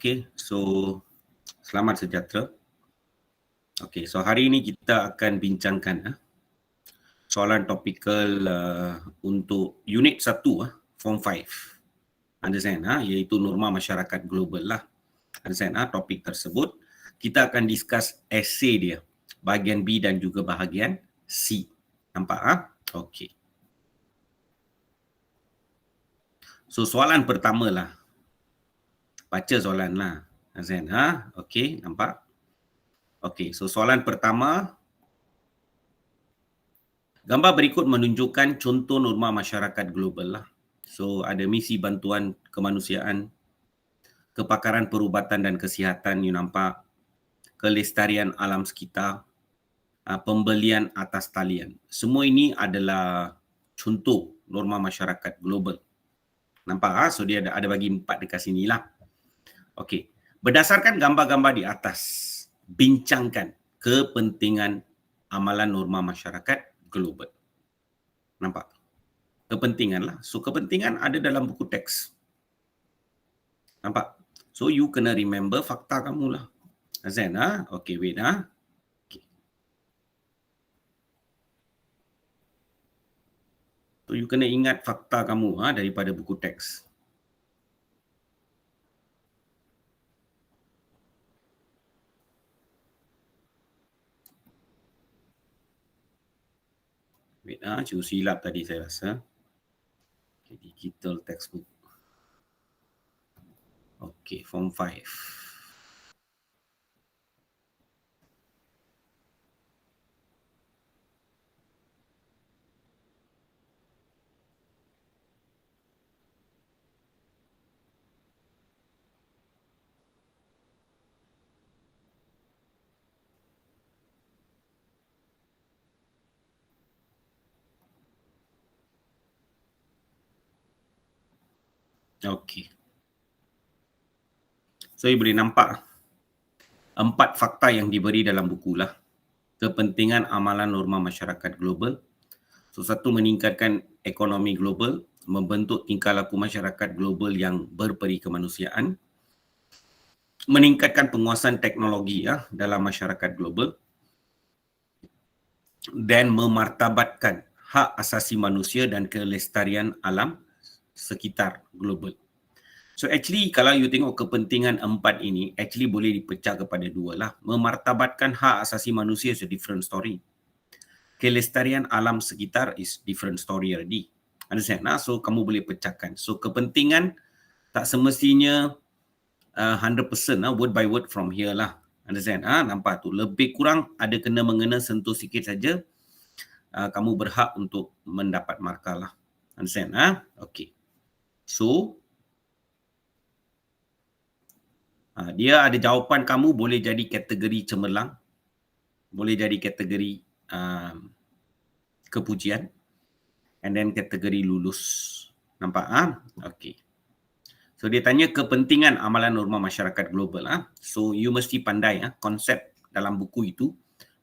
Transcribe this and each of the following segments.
Okay, so selamat sejahtera. Okay, so hari ini kita akan bincangkan soalan topikal untuk unit 1, form 5. Understand, iaitu norma masyarakat global lah. Understand, topik tersebut. Kita akan discuss essay dia, bahagian B dan juga bahagian C. Nampak? Okay. So soalan pertama lah. Baca soalan lah. Understand, okay, nampak? Okay, so soalan pertama. Gambar berikut menunjukkan contoh norma masyarakat global lah. So ada misi bantuan kemanusiaan, kepakaran perubatan dan kesihatan, you nampak, kelestarian alam sekitar, pembelian atas talian. Semua ini adalah contoh norma masyarakat global. Nampak? So dia ada bagi 4 dekat sini lah. Okey. Berdasarkan gambar-gambar di atas, bincangkan kepentingan amalan norma masyarakat global. Nampak? Kepentingan lah. So kepentingan ada dalam buku teks. Nampak? So you kena remember fakta kamu lah. Azan, okay, wait, Okay. So you kena ingat fakta kamu daripada buku teks. Wait, cikgu silap tadi saya rasa. Okay, digital textbook. Okay, form 5. Okey. So, you boleh nampak 4 fakta yang diberi dalam buku lah. Kepentingan amalan norma masyarakat global. So, 1, meningkatkan ekonomi global, membentuk tingkah laku masyarakat global yang berperi kemanusiaan, meningkatkan penguasaan teknologi dalam masyarakat global, dan memartabatkan hak asasi manusia dan kelestarian alam sekitar global. So actually kalau you tengok kepentingan 4 ini actually boleh dipecah kepada 2 lah. Memartabatkan hak asasi manusia is a different story. Kelestarian alam sekitar is different story already. Understand? So kamu boleh pecahkan. So kepentingan tak semestinya 100% word by word from here lah. Understand? Nampak tu. Lebih kurang ada kena-mengena sentuh sikit saja. Kamu berhak untuk mendapat markah lah. Understand? Okay. So dia ada jawapan kamu boleh jadi kategori cemerlang, boleh jadi kategori kepujian, and then kategori lulus. Nampak? Okay. So dia tanya kepentingan amalan norma masyarakat global. So you mesti pandai konsep dalam buku itu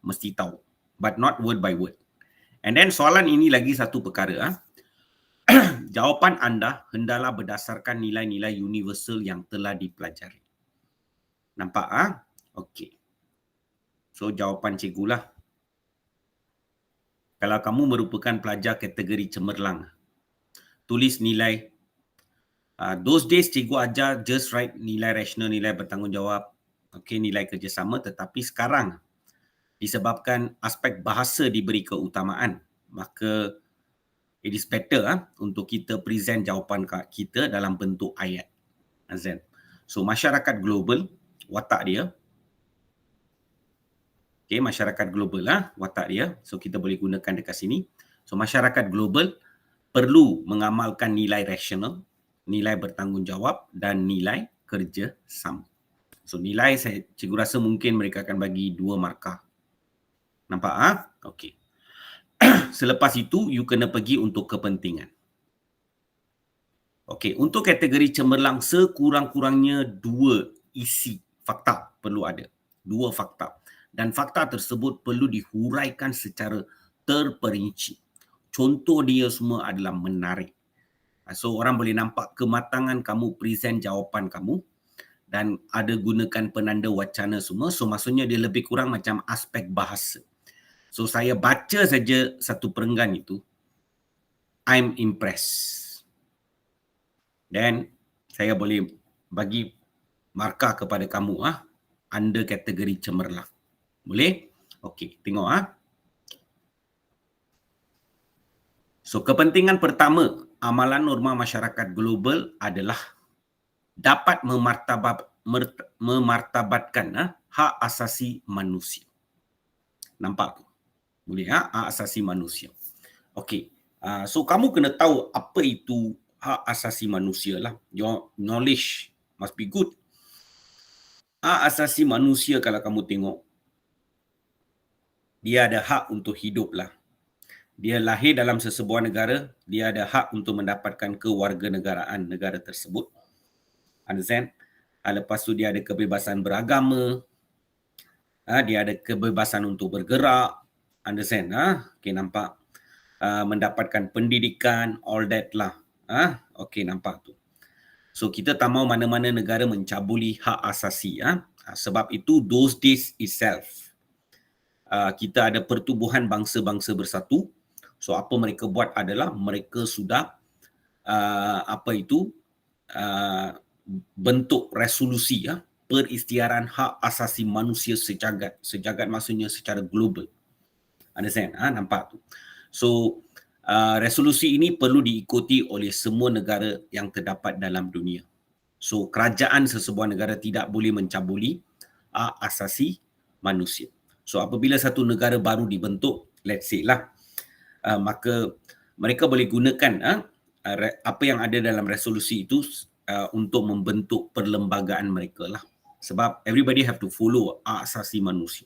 mesti tahu, but not word by word. And then soalan ini lagi satu perkara. Jawapan anda hendaklah berdasarkan nilai-nilai universal yang telah dipelajari. Nampak? Okey. So jawapan cikgu lah. Kalau kamu merupakan pelajar kategori cemerlang, tulis nilai. Those days cikgu ajar just write nilai rasional, nilai bertanggungjawab, okey, nilai kerjasama. Tetapi sekarang disebabkan aspek bahasa diberi keutamaan, maka it is better untuk kita present jawapan kita dalam bentuk ayat. Azan. So masyarakat global, watak dia. Okay, masyarakat global watak dia. So kita boleh gunakan dekat sini. So masyarakat global perlu mengamalkan nilai rasional, nilai bertanggungjawab dan nilai kerjasama. So nilai cikgu rasa mungkin mereka akan bagi 2 markah. Nampak? Okey. Selepas itu you kena pergi untuk kepentingan. Okey, untuk kategori cemerlang sekurang-kurangnya 2 isi fakta perlu ada. 2 fakta. Dan fakta tersebut perlu dihuraikan secara terperinci. Contoh dia semua adalah menarik. So orang boleh nampak kematangan kamu present jawapan kamu dan ada gunakan penanda wacana semua. So maksudnya dia lebih kurang macam aspek bahasa. So saya baca saja satu perenggan itu, I'm impressed. Dan saya boleh bagi markah kepada kamu anda kategori cemerlang. Boleh? Okey, tengok So kepentingan pertama amalan norma masyarakat global adalah dapat memartabatkan hak asasi manusia. Nampak tu? Boleh hak asasi manusia. Okey. So kamu kena tahu apa itu hak asasi manusia lah. Your knowledge must be good. Hak asasi manusia kalau kamu tengok, dia ada hak untuk hidup lah. Dia lahir dalam sesebuah negara, dia ada hak untuk mendapatkan kewarganegaraan negara tersebut. Understand? Lepas tu dia ada kebebasan beragama, dia ada kebebasan untuk bergerak. Understand? Okay, nampak? Mendapatkan pendidikan, all that lah. Okay, nampak tu. So kita tak mahu mana-mana negara mencabuli hak asasi. Sebab itu those days itself, kita ada pertubuhan bangsa-bangsa bersatu. So apa mereka buat adalah mereka sudah bentuk resolusi peristiaran hak asasi manusia sejagat. Sejagat maksudnya secara global. Understand? Nampak tu. So resolusi ini perlu diikuti oleh semua negara yang terdapat dalam dunia. So kerajaan sesebuah negara tidak boleh mencabuli hak asasi manusia. So apabila satu negara baru dibentuk, let's say lah, maka mereka boleh gunakan apa yang ada dalam resolusi itu untuk membentuk perlembagaan mereka lah. Sebab everybody have to follow hak asasi manusia.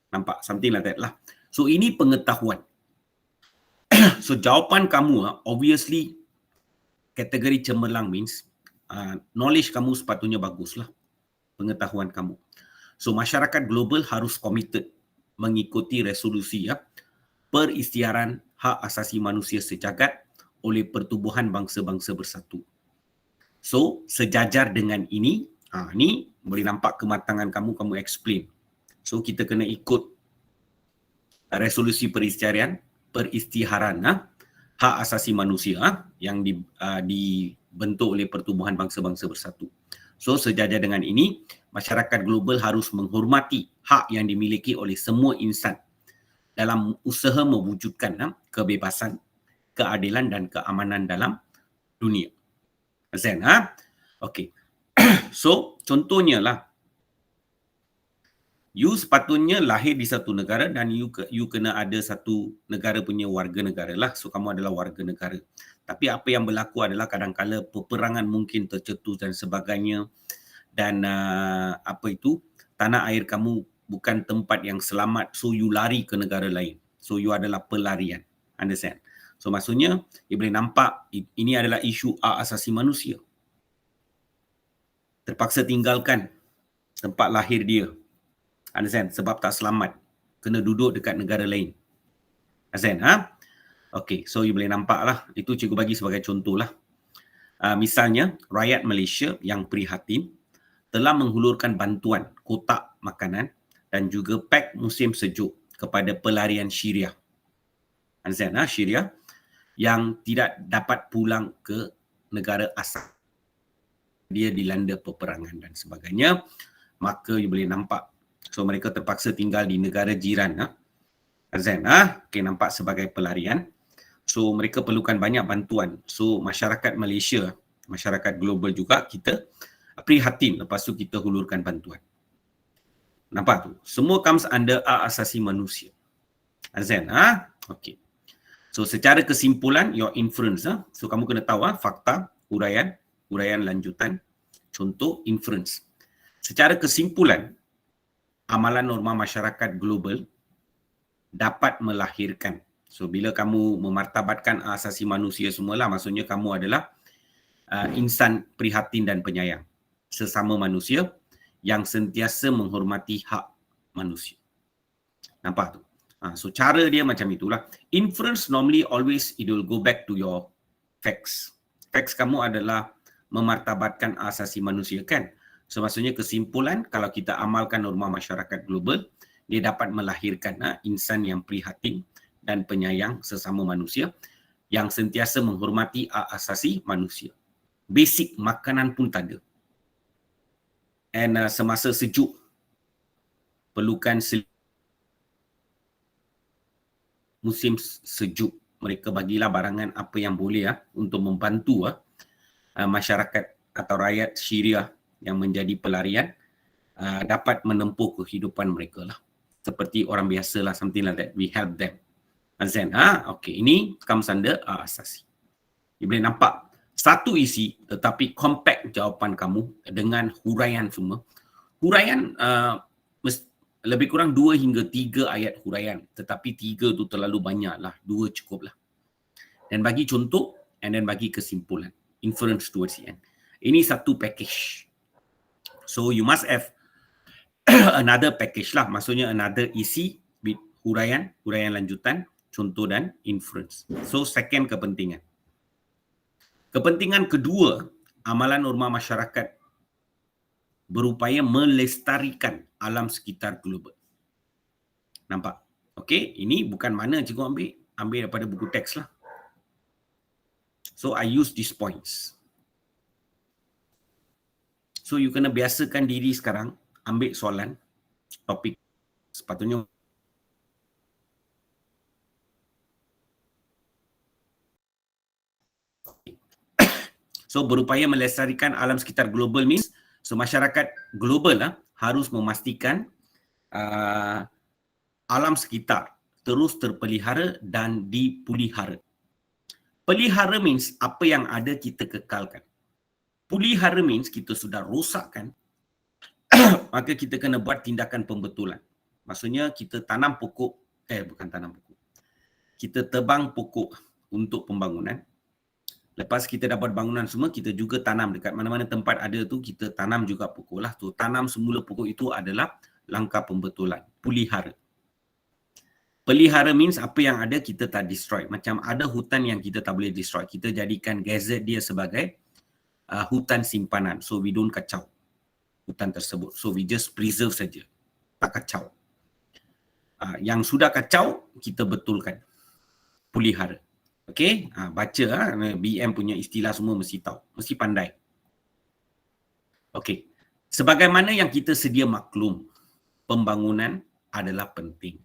Nampak? Something like that lah. So ini pengetahuan. So jawapan kamu obviously kategori cemerlang means knowledge kamu sepatutnya baguslah. Pengetahuan kamu. So masyarakat global harus committed mengikuti resolusi peristiaran hak asasi manusia sejagat oleh pertubuhan bangsa-bangsa bersatu. So, sejajar dengan ini, ni boleh nampak kematangan kamu explain. So, kita kena ikut resolusi peristiaran hak asasi manusia yang dibentuk oleh pertubuhan bangsa-bangsa bersatu. So, sejajar dengan ini, masyarakat global harus menghormati hak yang dimiliki oleh semua insan dalam usaha mewujudkan kebebasan, keadilan dan keamanan dalam dunia. Understand? Okey. So, contohnya lah, you sepatutnya lahir di satu negara dan you kena ada satu negara punya warga negara lah. So, kamu adalah warga negara. Tapi apa yang berlaku adalah kadang-kala peperangan mungkin tercetus dan sebagainya. Dan tanah air kamu bukan tempat yang selamat, so you lari ke negara lain. So you adalah pelarian. Understand? So maksudnya, dia boleh nampak ini adalah isu hak asasi manusia. Terpaksa tinggalkan tempat lahir dia. Understand? Sebab tak selamat. Kena duduk dekat negara lain. Understand? Okay, so you boleh nampak lah. Itu cikgu bagi sebagai contoh lah. Misalnya, rakyat Malaysia yang prihatin telah menghulurkan bantuan kotak makanan dan juga pak musim sejuk kepada pelarian Syria. Understand? Syria yang tidak dapat pulang ke negara asal. Dia dilanda peperangan dan sebagainya. Maka you boleh nampak. So mereka terpaksa tinggal di negara jiran. Understand? Okay, nampak sebagai pelarian. So mereka perlukan banyak bantuan. So masyarakat Malaysia, masyarakat global juga, kita prihatin lepas tu kita hulurkan bantuan. Nampak tu? Semua comes under hak asasi manusia. Understand? Okay. So secara kesimpulan, your inference. So kamu kena tahu fakta, uraian lanjutan, contoh, inference. Secara kesimpulan, amalan norma masyarakat global dapat melahirkan. So bila kamu memartabatkan hak asasi manusia semualah, maksudnya kamu adalah insan prihatin dan penyayang. Sesama manusia yang sentiasa menghormati hak manusia. Nampak tu? So cara dia macam itulah. Inference normally always it will go back to your facts. Facts kamu adalah memartabatkan asasi manusia kan? So maksudnya kesimpulan, kalau kita amalkan norma masyarakat global, dia dapat melahirkan insan yang prihatin dan penyayang sesama manusia yang sentiasa menghormati hak asasi manusia. Basic makanan pun tak ada. And semasa sejuk, perlukan musim sejuk, mereka bagilah barangan apa yang boleh untuk membantu masyarakat atau rakyat Syria yang menjadi pelarian dapat menempuh kehidupan mereka lah. Seperti orang biasa lah, something like that. We help them. Azan, okay, ini comes under asasi. You boleh nampak satu isi tetapi compact jawapan kamu dengan huraian semua. Huraian lebih kurang 2 hingga 3 ayat huraian, tetapi 3 tu terlalu banyak lah, 2 cukup lah. Dan bagi contoh, and then bagi kesimpulan, inference towards the end. Ini satu package. So you must have another package lah, maksudnya another isi with huraian lanjutan, contoh dan inference. So second kepentingan. Kepentingan kedua, amalan norma masyarakat berupaya melestarikan alam sekitar global. Nampak? Okey, ini bukan mana cikgu ambil daripada buku teks lah. So I use these points. So you kena biasakan diri sekarang ambil soalan, topik sepatutnya so berupaya melestarikan alam sekitar global means so masyarakat global harus memastikan alam sekitar terus terpelihara dan dipulihara. Pelihara means apa yang ada kita kekalkan. Pulihara means kita sudah rosakkan, maka kita kena buat tindakan pembetulan. Maksudnya kita tanam pokok, bukan tanam pokok. Kita tebang pokok untuk pembangunan. Lepas kita dapat bangunan semua, kita juga tanam dekat mana-mana tempat ada tu, kita tanam juga pokok lah. Tu tanam semula pokok itu adalah langkah pembetulan, pulihara. Pelihara means apa yang ada kita tak destroy. Macam ada hutan yang kita tak boleh destroy. Kita jadikan gazette dia sebagai hutan simpanan. So we don't kacau hutan tersebut. So we just preserve saja. Tak kacau. Yang sudah kacau, kita betulkan. Pulihara. Okey, baca BM punya istilah semua mesti tahu, mesti pandai. Okey. Sebagaimana yang kita sedia maklum, pembangunan adalah penting.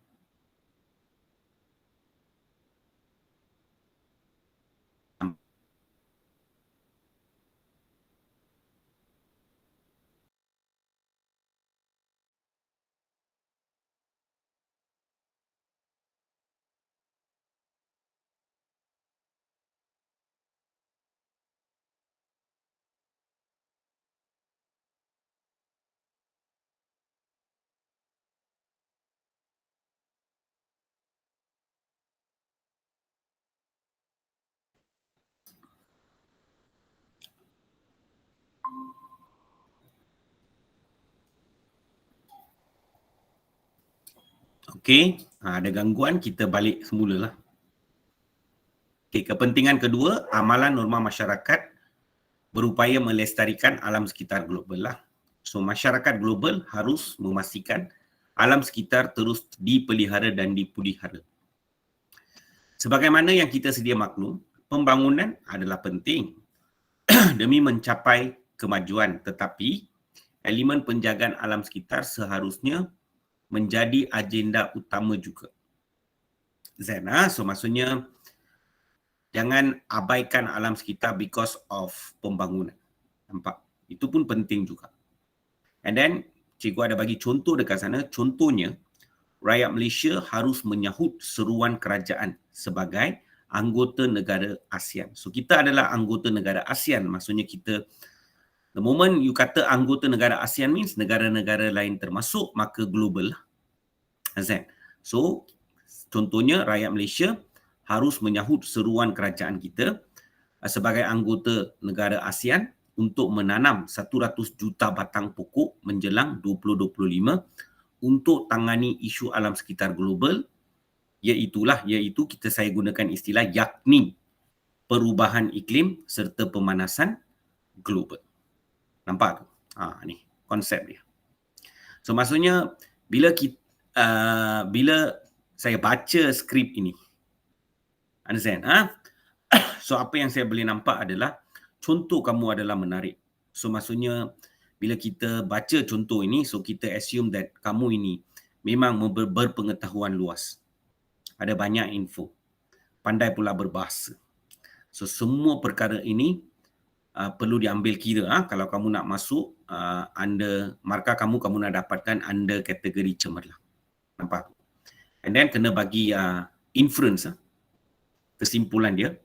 Okey, ada gangguan, kita balik semula lah. Okey, kepentingan kedua, amalan norma masyarakat berupaya melestarikan alam sekitar global lah. So, masyarakat global harus memastikan alam sekitar terus dipelihara dan dipulihara. Sebagaimana yang kita sedia maklum, pembangunan adalah penting demi mencapai kemajuan, tetapi elemen penjagaan alam sekitar seharusnya menjadi agenda utama juga. So maksudnya jangan abaikan alam sekitar because of pembangunan. Nampak? Itu pun penting juga. And then, cikgu ada bagi contoh dekat sana. Contohnya, rakyat Malaysia harus menyahut seruan kerajaan sebagai anggota negara ASEAN. So, kita adalah anggota negara ASEAN. Maksudnya kita, the moment you kata anggota negara ASEAN means negara-negara lain termasuk, maka global lah. So, contohnya rakyat Malaysia harus menyahut seruan kerajaan kita sebagai anggota negara ASEAN untuk menanam 100 juta batang pokok menjelang 2025 untuk tangani isu alam sekitar global, iaitu saya gunakan istilah yakni perubahan iklim serta pemanasan global. Nampak tu? Ni. konsep dia. So maksudnya bila saya baca skrip ini, understand? So apa yang saya boleh nampak adalah contoh kamu adalah menarik. So maksudnya bila kita baca contoh ini, so kita assume that kamu ini memang berpengetahuan luas. Ada banyak info. Pandai pula berbahasa. So semua perkara ini perlu diambil kira. Kalau kamu nak masuk markah kamu nak dapatkan under kategori cemerlang. Nampak? And then kena bagi inference, kesimpulan dia.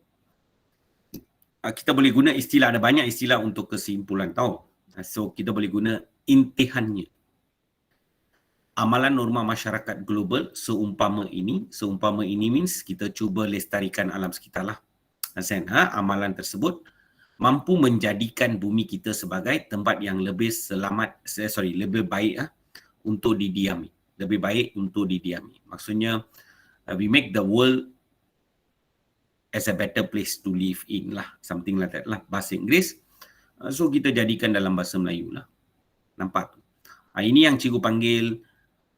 Kita boleh guna istilah, ada banyak istilah untuk kesimpulan, tahu. So kita boleh guna intihannya. Amalan norma masyarakat global seumpama ini means kita cuba lestarikan alam sekitar lah. Amalan tersebut mampu menjadikan bumi kita sebagai tempat yang lebih lebih baik untuk didiami. Lebih baik untuk didiami. Maksudnya we make the world as a better place to live in lah, something like that lah, bahasa Inggeris. So kita jadikan dalam bahasa Melayu lah. Nampak? Ini yang cikgu panggil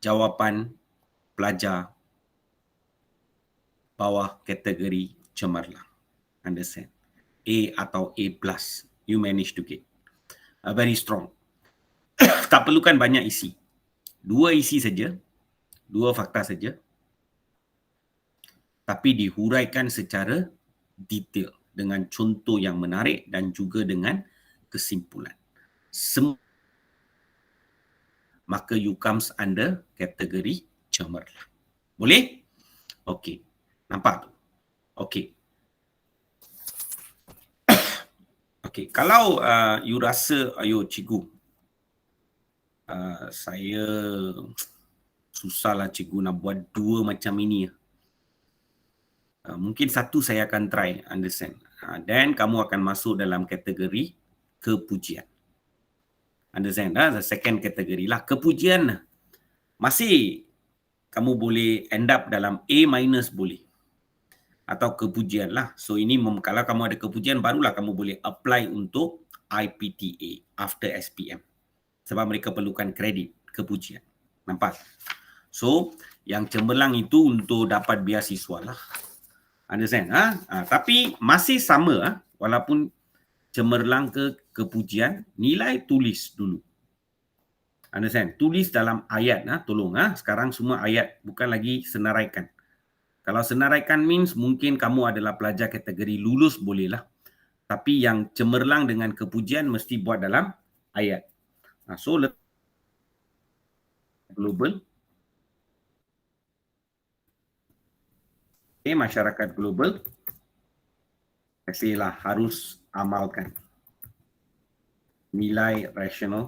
jawapan pelajar bawah kategori cemerlang. Understand? A atau A+, you manage to get. Very strong. Tak perlukan banyak isi. 2 isi saja, 2 fakta saja. Tapi dihuraikan secara detail dengan contoh yang menarik dan juga dengan kesimpulan. Maka you comes under kategori cemerlang. Boleh? Okey. Nampak tu? Okey. Okey, kalau you rasa, ayo cikgu, saya susahlah cikgu nak buat 2 macam ini. Mungkin satu saya akan try, understand. Dan kamu akan masuk dalam kategori kepujian. Understand? The second kategori lah, kepujian. Masih kamu boleh end up dalam A- boleh. Atau kepujian lah. So ini kalau kamu ada kepujian, barulah kamu boleh apply untuk IPTA after SPM. Sebab mereka perlukan kredit kepujian. Nampak? So yang cemerlang itu untuk dapat beasiswa lah. Understand? Tapi masih sama, walaupun cemerlang ke kepujian, nilai tulis dulu. Understand? Tulis dalam ayat, tolong. Sekarang semua ayat, bukan lagi senaraikan. Kalau senaraikan means mungkin kamu adalah pelajar kategori lulus, bolehlah. Tapi yang cemerlang dengan kepujian mesti buat dalam ayat. So, global. Masyarakat global. Pastilah harus amalkan nilai rasional,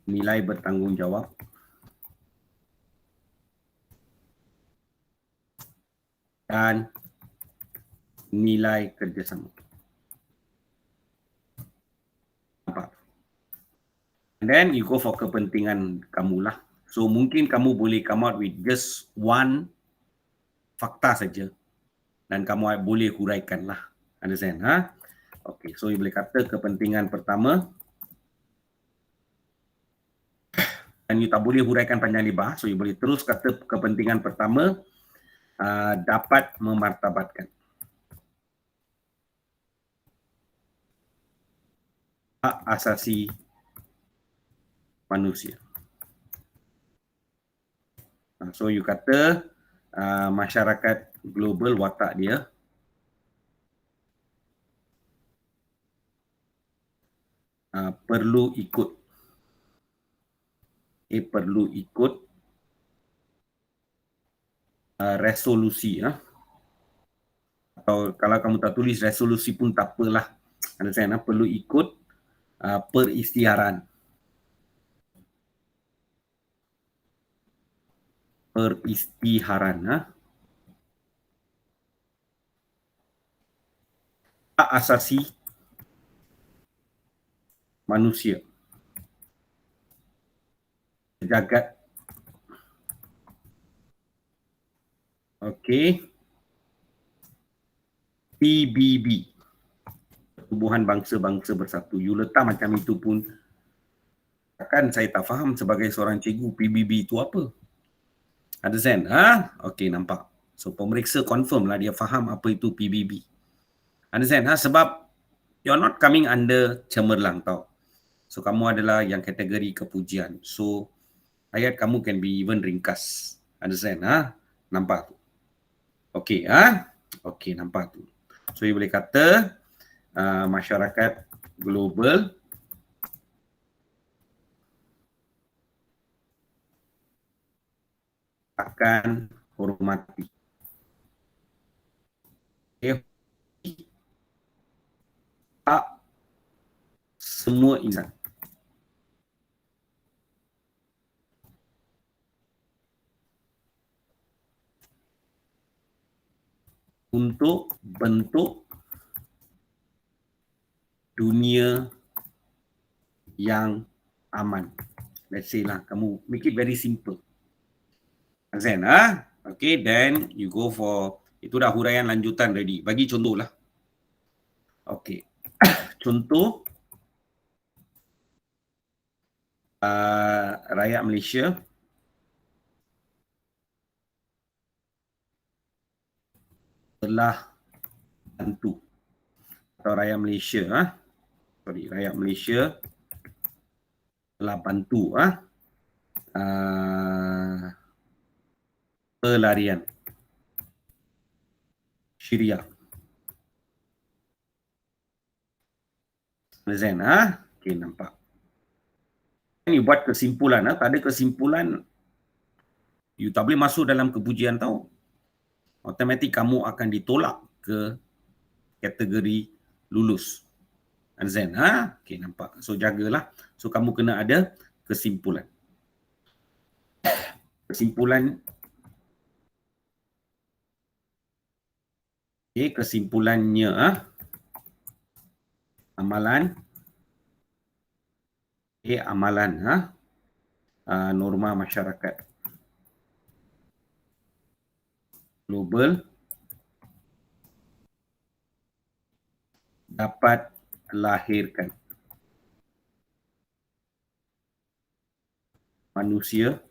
nilai bertanggungjawab, dan nilai kerjasama. Nampak? And then you go for kepentingan kamu lah. So mungkin kamu boleh come out with just 1 fakta saja dan kamu boleh huraikan lah. Understand? Okay, so you boleh kata kepentingan pertama dan you tak boleh huraikan panjang lebar. So you boleh terus kata kepentingan pertama dapat memartabatkan hak asasi manusia. So you kata masyarakat global, watak dia perlu ikut resolusi. Atau kalau kamu tak tulis resolusi pun tak apalah. Understand? Perlu ikut peristiharan. Hak asasi manusia. Sejagat. Okey. PBB. Pertubuhan bangsa-bangsa bersatu. You letak macam itu pun, kan saya tak faham sebagai seorang cikgu PBB itu apa. Understand? Okay, nampak. So pemeriksa confirm lah dia faham apa itu PBB. Understand? Sebab you're not coming under cemerlang tau. So kamu adalah yang kategori kepujian. So ayat kamu can be even ringkas. Understand? Nampak tu. Okay, okay, nampak tu. So you boleh kata masyarakat global akan hormati hak semua insan. Untuk bentuk dunia yang aman. Let's say lah, kamu make it very simple. Understand? Okay, then you go for, itu dah huraian lanjutan ready. Bagi contoh lah. Okay. Contoh, rakyat Malaysia telah bantu, atau rakyat Malaysia, rakyat Malaysia telah bantu pelarian Syria. Understand? Okay, nampak. Ini buat kesimpulan, tak ada kesimpulan, you tak boleh masuk dalam kepujian tau. Automatik kamu akan ditolak ke kategori lulus. Understand? Okay, nampak. So jagalah. So kamu kena ada kesimpulan. Kesimpulan. Okay, kesimpulannya amalan. Okay, amalan norma masyarakat global dapat lahirkan manusia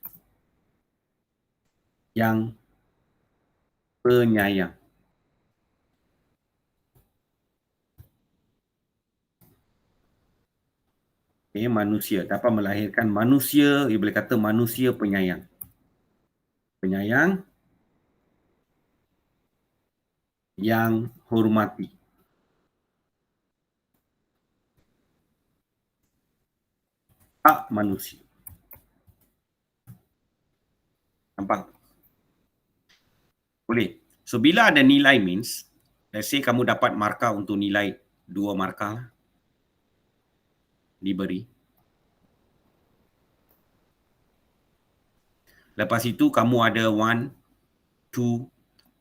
yang penyayang. Okay, manusia dapat melahirkan manusia, ia boleh kata manusia penyayang. Penyayang yang hormati. Hak manusia. Nampak? Boleh. So bila ada nilai means, let's say kamu dapat markah untuk nilai 2 markah diberi. Lepas itu kamu ada 1, 2,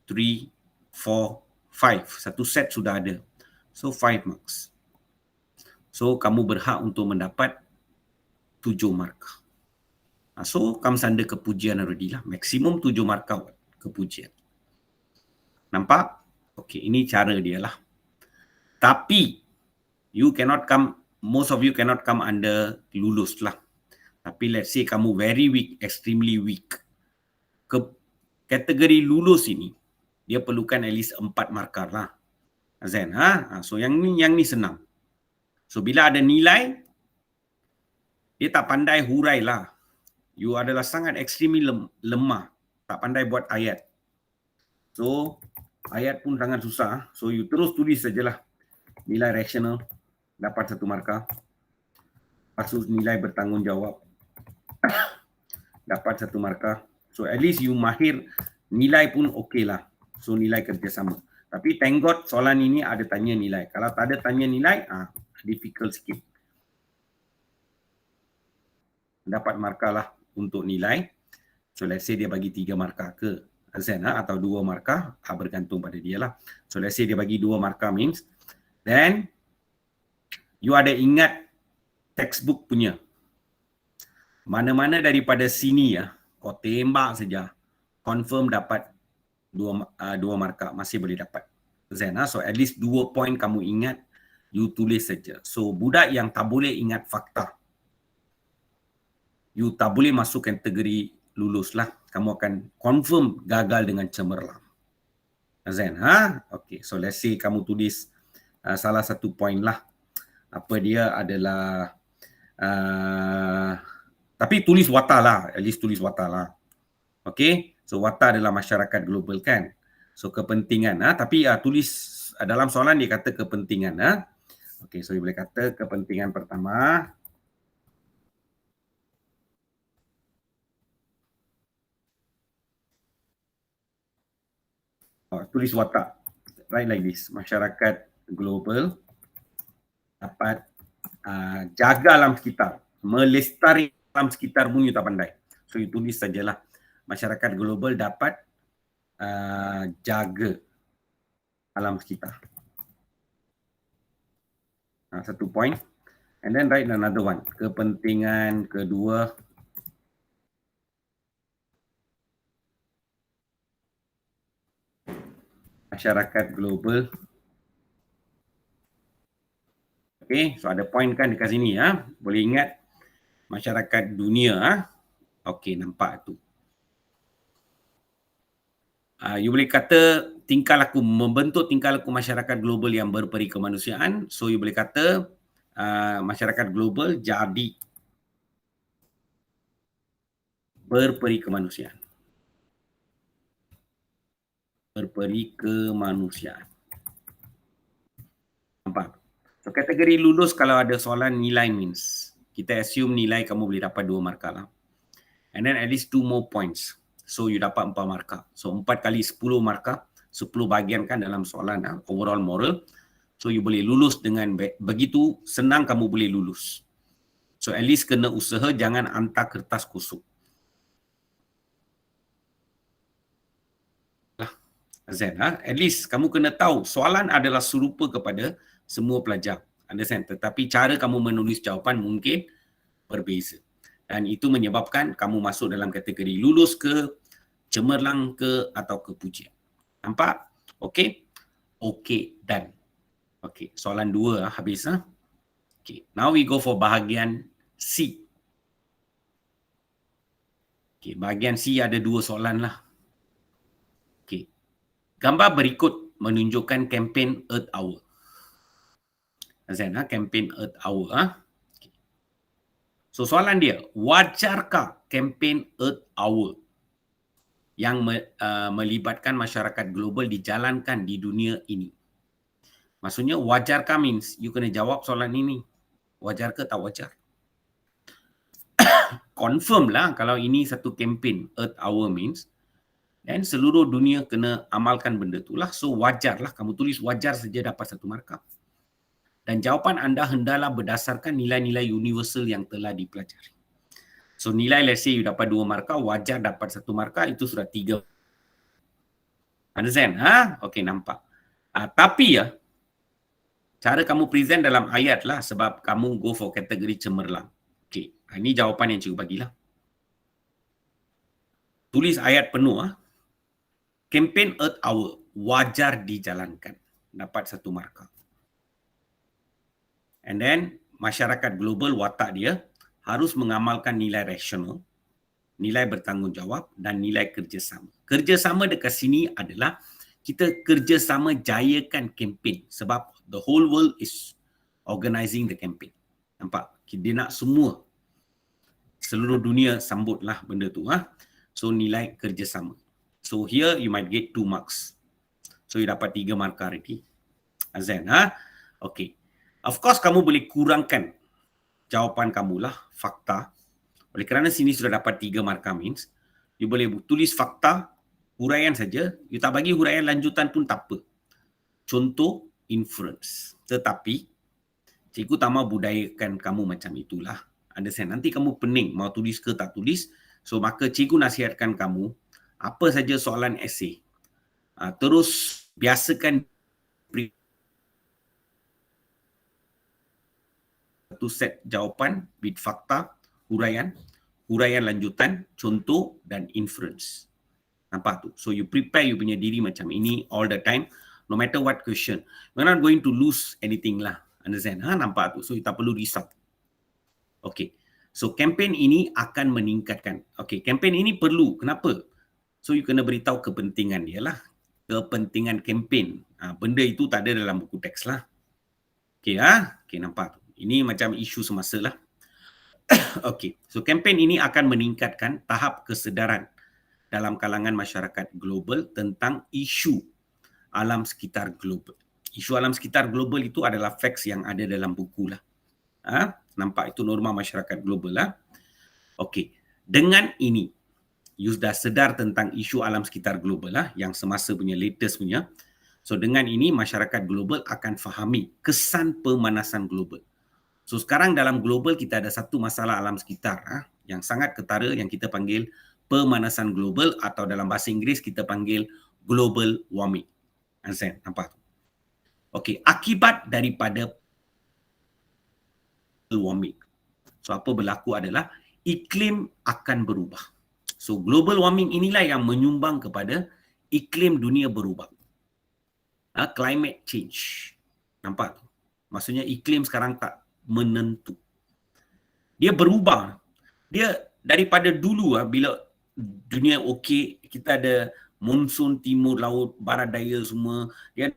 3, 4, 5. Satu set sudah ada. So 5 marks. So kamu berhak untuk mendapat 7 markah. So kamu sanda kepujian already lah. Maksimum 7 markah kepujian. Nampak? Okay, ini cara dia lah. Tapi you cannot come, most of you cannot come under lulus lah. Tapi let's say kamu very weak, extremely weak. Kategori lulus ini, dia perlukan at least 4 markah lah. Azan, so yang ni senang. So bila ada nilai, dia tak pandai hurai lah. You adalah sangat extremely lemah. Tak pandai buat ayat. So ayat pun sangat susah. So you terus tulis sajalah. Nilai rasional dapat 1 markah. Lepas nilai bertanggungjawab dapat 1 markah. So at least you mahir, nilai pun okey lah. So nilai kerjasama. Tapi thank God soalan ini ada tanya nilai. Kalau tak ada tanya nilai, difficult sikit. Dapat markah lah untuk nilai. So let's say dia bagi 3 markah ke Azan atau 2 markah, bergantung pada dia lah. So let's say dia bagi 2 markah means, then you ada ingat textbook punya. Mana-mana daripada sini kau tembak saja, confirm dapat 2 markah, masih boleh dapat. So at least 2 point kamu ingat, You tulis saja. So budak yang tak boleh ingat fakta, you tak boleh masuk kategori lulus lah. Kamu akan confirm gagal dengan cemerlang. Azan, Okay, so let's say kamu tulis salah satu point lah. Apa dia adalah tapi tulis wata lah, at least tulis wata lah. Okay, so wata adalah masyarakat global kan. So kepentingan, tapi tulis dalam soalan dia kata kepentingan. Okay, so you boleh kata kepentingan pertama. Tulis watak, right, like this. Masyarakat global dapat jaga alam sekitar, melestari alam sekitar pun you tak pandai. So you tulis sajalah masyarakat global dapat jaga alam sekitar. Satu point. And then write another one. Kepentingan kedua, masyarakat global. Okay, so ada point kan dekat sini Boleh ingat masyarakat dunia Okay, nampak tu. You boleh kata tingkah laku, membentuk tingkah laku masyarakat global yang berperi kemanusiaan. So you boleh kata masyarakat global jadi berperi kemanusiaan. Berperi kemanusiaan. Nampak? So kategori lulus kalau ada soalan nilai means, kita assume nilai kamu boleh dapat 2 markah lah. And then at least 2 more points. So you dapat 4 markah. So 4 kali 10 markah, 10 bahagian kan dalam soalan overall moral. So you boleh lulus dengan begitu senang kamu boleh lulus. So at least kena usaha, jangan hantar kertas kosong. Azan, at least kamu kena tahu soalan adalah serupa kepada semua pelajar. Understand? Tetapi cara kamu menulis jawapan mungkin berbeza. Dan itu menyebabkan kamu masuk dalam kategori lulus ke, cemerlang ke, atau kepujian. Nampak? Okey? Okey, done. Okey, soalan 2 habis. Okay, now we go for bahagian C. Okay, bahagian C ada 2 soalan lah. Okay, gambar berikut menunjukkan kempen Earth Hour. Azan, kempen Earth Hour. Okay. So soalan dia, wajarkah kempen Earth Hour yang melibatkan masyarakat global dijalankan di dunia ini? Maksudnya wajarkah means you kena jawab soalan ini. Wajar ke tak wajar? Confirm lah kalau ini satu kempen Earth Hour means, dan seluruh dunia kena amalkan benda tu lah. So wajar lah, kamu tulis wajar saja dapat 1 markah. Dan jawapan anda hendaklah berdasarkan nilai-nilai universal yang telah dipelajari. So nilai let's say you dapat 2 markah, wajar dapat 1 markah, itu sudah 3. Understand? Okay, nampak. Tapi cara kamu present dalam ayat lah, sebab kamu go for kategori cemerlang. Okay, ini jawapan yang cikgu bagilah. Tulis ayat penuh. Kempen Earth Hour wajar dijalankan, dapat 1 markah. And then masyarakat global watak dia harus mengamalkan nilai rasional, nilai bertanggungjawab dan nilai kerjasama. Kerjasama dekat sini adalah kita kerjasama jayakan kempen, sebab the whole world is organizing the campaign. Nampak? Dia nak semua, seluruh dunia sambutlah benda tu. So nilai kerjasama. So here you might get 2 marks. So you dapat 3 markah lagi. Azan, Okay. Of course kamu boleh kurangkan jawapan kamu lah, fakta. Oleh kerana sini sudah dapat 3 markah means, you boleh tulis fakta, huraian saja. You tak bagi huraian lanjutan pun tak apa. Contoh, inference. Tetapi, cikgu tak mahu budayakan kamu macam itulah. Understand? Nanti kamu pening mau tulis ke tak tulis. So, maka cikgu nasihatkan kamu, apa saja soalan esei, terus biasakan satu set jawapan with fakta, huraian lanjutan, contoh dan inference. Nampak tu? So you prepare you punya diri macam ini all the time, no matter what question. We're not going to lose anything lah. Understand? Nampak tu? So, you tak perlu risau. Okay. So, kempen ini akan meningkatkan. Okay, kempen ini perlu. Kenapa? So, you kena beritahu kepentingan dia lah. Kepentingan kempen. Benda itu tak ada dalam buku teks lah. Okay, okay, nampak. Ini macam isu semasa lah. Okay, so kempen ini akan meningkatkan tahap kesedaran dalam kalangan masyarakat global tentang isu alam sekitar global. Isu alam sekitar global itu adalah facts yang ada dalam buku lah. Nampak itu norma masyarakat global lah. Okey, dengan ini you dah sedar tentang isu alam sekitar global lah yang semasa punya latest punya. So dengan ini masyarakat global akan fahami kesan pemanasan global. So sekarang dalam global kita ada satu masalah alam sekitar yang sangat ketara yang kita panggil pemanasan global atau dalam bahasa Inggeris kita panggil global warming. Understand? Nampak tu? Okey, akibat daripada warming. So apa berlaku adalah iklim akan berubah. So global warming inilah yang menyumbang kepada iklim dunia berubah. Climate change. Nampak tu? Maksudnya iklim sekarang tak menentu. Dia berubah. Dia daripada dulu bila dunia okey, kita ada monsun timur laut, barat daya semua, dia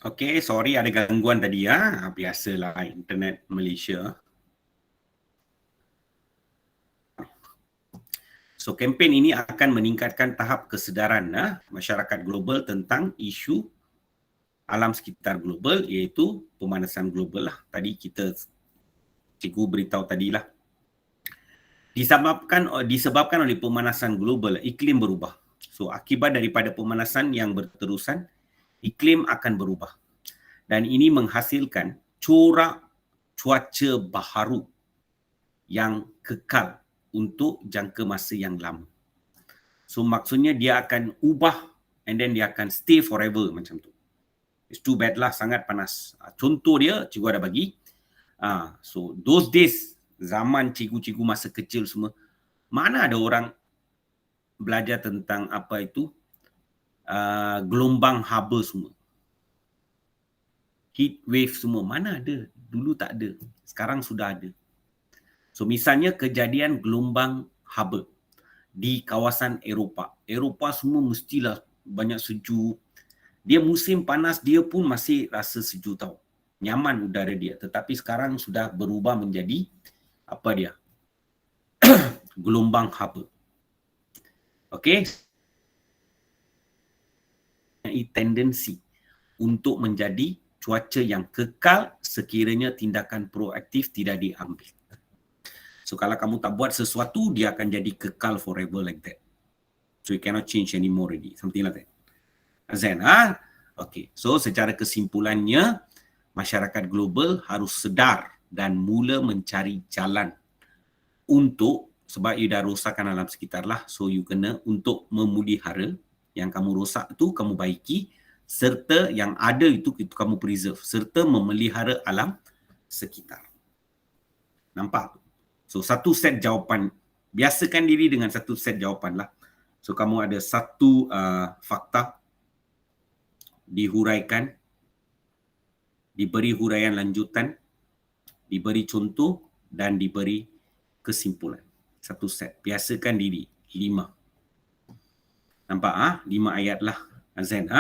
okey, sorry ada gangguan tadi biasalah internet Malaysia. So kempen ini akan meningkatkan tahap kesedaran masyarakat global tentang isu alam sekitar global iaitu pemanasan global lah. Tadi cikgu beritahu tadilah. Disebabkan oleh pemanasan global, iklim berubah. So akibat daripada pemanasan yang berterusan, iklim akan berubah. Dan ini menghasilkan corak cuaca baharu yang kekal untuk jangka masa yang lama. So maksudnya dia akan ubah and then dia akan stay forever macam tu. It's too bad lah, sangat panas. Contoh dia, cikgu ada bagi. So those days, zaman cikgu-cikgu masa kecil semua, mana ada orang belajar tentang apa itu gelombang haba semua. Heat wave semua, mana ada? Dulu tak ada. Sekarang sudah ada. So misalnya kejadian gelombang haba di kawasan Eropah. Eropah semua mestilah banyak sejuk. Dia musim panas, dia pun masih rasa sejuk tau. Nyaman udara dia. Tetapi sekarang sudah berubah menjadi apa dia? Gelombang haba. Okey. Tendensi untuk menjadi cuaca yang kekal sekiranya tindakan proaktif tidak diambil. So kalau kamu tak buat sesuatu, dia akan jadi kekal forever like that. So you cannot change anymore already. Something like that. Azan, Okay. So secara kesimpulannya, masyarakat global harus sedar dan mula mencari jalan untuk, sebab you dah rosakkan alam sekitar lah, so you kena untuk memulihara yang kamu rosak tu kamu baiki, serta yang ada itu kamu preserve, serta memelihara alam sekitar. Nampak? So satu set jawapan, biasakan diri dengan satu set jawapan lah. So kamu ada satu fakta, dihuraikan, diberi huraian lanjutan, diberi contoh dan diberi kesimpulan. Satu set. Biasakan diri. 5. Nampak 5 ayat lah. Azan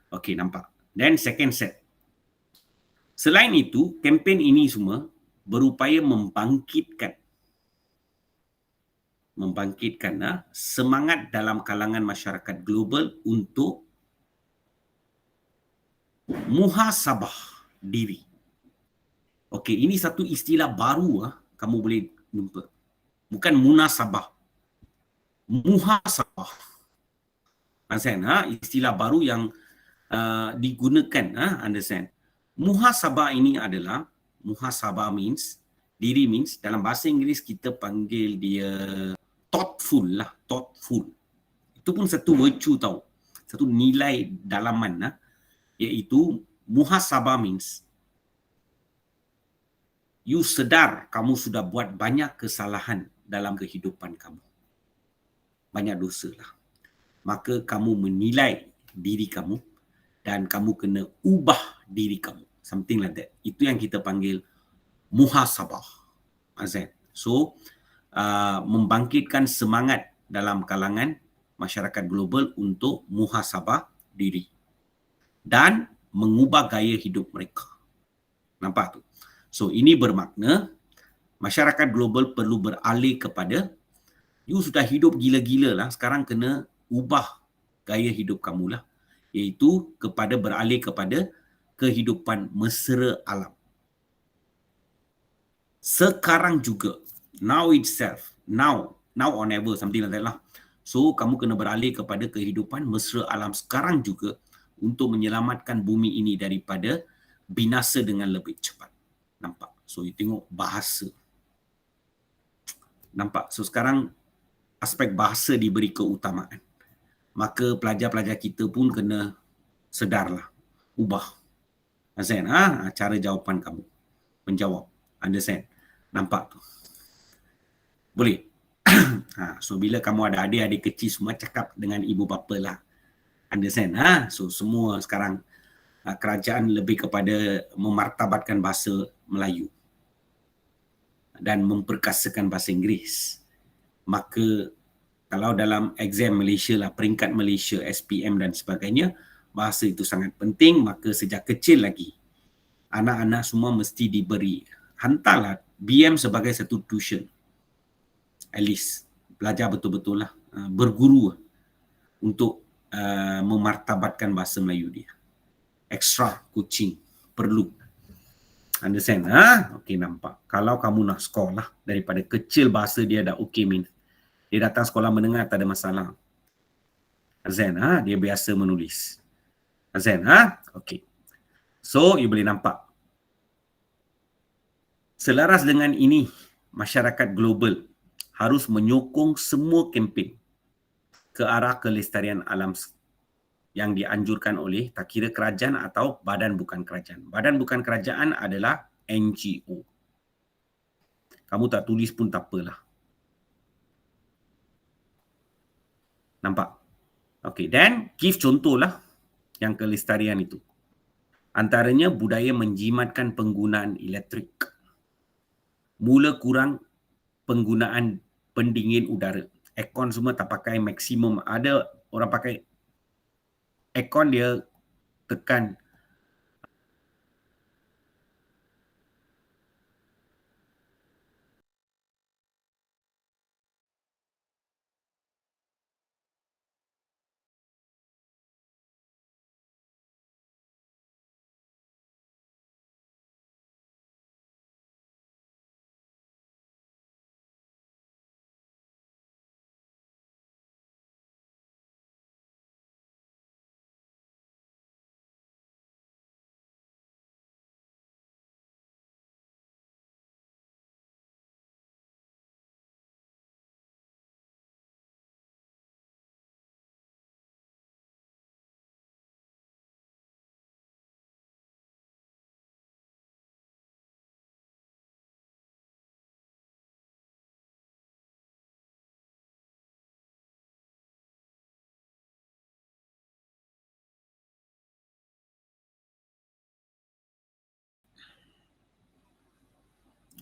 Okey, nampak. Then second set. Selain itu, kempen ini semua berupaya membangkitkan semangat dalam kalangan masyarakat global untuk muhasabah diri. Okey, ini satu istilah baru kamu boleh jumpa. Bukan munasabah, muhasabah. Understand? Istilah baru yang digunakan. Understand? Muhasabah ini adalah, muhasabah means, diri means, dalam bahasa Inggeris kita panggil dia thoughtful lah, thoughtful. Itu pun satu virtue tau, satu nilai dalaman iaitu muhasabah means you sedar kamu sudah buat banyak kesalahan dalam kehidupan kamu. Banyak dosa lah. Maka kamu menilai diri kamu dan kamu kena ubah diri kamu. Something like that. Itu yang kita panggil muhasabah. Azan. So, membangkitkan semangat dalam kalangan masyarakat global untuk muhasabah diri dan mengubah gaya hidup mereka. Nampak tu? So, ini bermakna masyarakat global perlu beralih kepada, you sudah hidup gila-gila lah, sekarang kena ubah gaya hidup kamu lah, iaitu beralih kepada kehidupan mesra alam. Sekarang juga, now itself, now or never, something like that lah. So, kamu kena beralih kepada kehidupan mesra alam sekarang juga untuk menyelamatkan bumi ini daripada binasa dengan lebih cepat. Nampak? So, you tengok bahasa. Nampak? So, sekarang aspek bahasa diberi keutamaan. Maka pelajar-pelajar kita pun kena sedarlah, ubah. Understand? Cara jawapan kamu. Menjawab. Understand? Nampak tu? Boleh? So, bila kamu ada adik-adik kecil semua, cakap dengan ibu bapa lah. Understand? So, semua sekarang kerajaan lebih kepada memartabatkan bahasa Melayu dan memperkasakan bahasa Inggeris. Maka kalau dalam exam Malaysia lah, peringkat Malaysia, SPM dan sebagainya, bahasa itu sangat penting. Maka sejak kecil lagi, anak-anak semua mesti diberi, hantarlah BM sebagai satu tuition. At least, belajar betul-betul lah, berguru untuk memartabatkan bahasa Melayu dia. Extra coaching perlu. Understand? Okey, nampak. Kalau kamu nak sekolah, daripada kecil bahasa dia dah okey, min. Dia datang sekolah menengah tak ada masalah. Azan, dia biasa menulis. Azan, okey. So, you boleh nampak. Selaras dengan ini, masyarakat global harus menyokong semua kempen ke arah kelestarian alam yang dianjurkan oleh tak kira kerajaan atau badan bukan kerajaan. Badan bukan kerajaan adalah NGO. Kamu tak tulis pun tak apalah. Nampak? Okey, dan give contohlah yang kelestarian itu. Antaranya budaya menjimatkan penggunaan elektrik. Mula kurang penggunaan pendingin udara. Aircon semua tak pakai maksimum. Ada orang pakai aircon dia tekan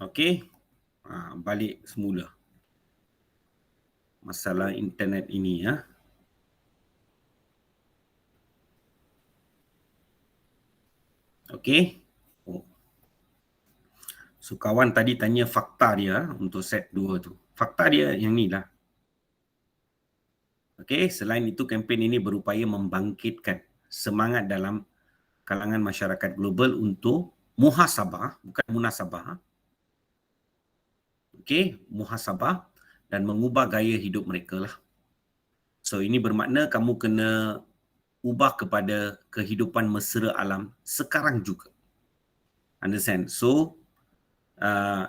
okey. Balik semula. Masalah internet ini Okey. So kawan tadi tanya fakta dia untuk set 2 tu. Fakta dia yang ni lah. Okey, selain itu kempen ini berupaya membangkitkan semangat dalam kalangan masyarakat global untuk muhasabah, bukan munasabah. Okey, muhasabah dan mengubah gaya hidup mereka lah. So ini bermakna kamu kena ubah kepada kehidupan mesra alam sekarang juga. Understand? So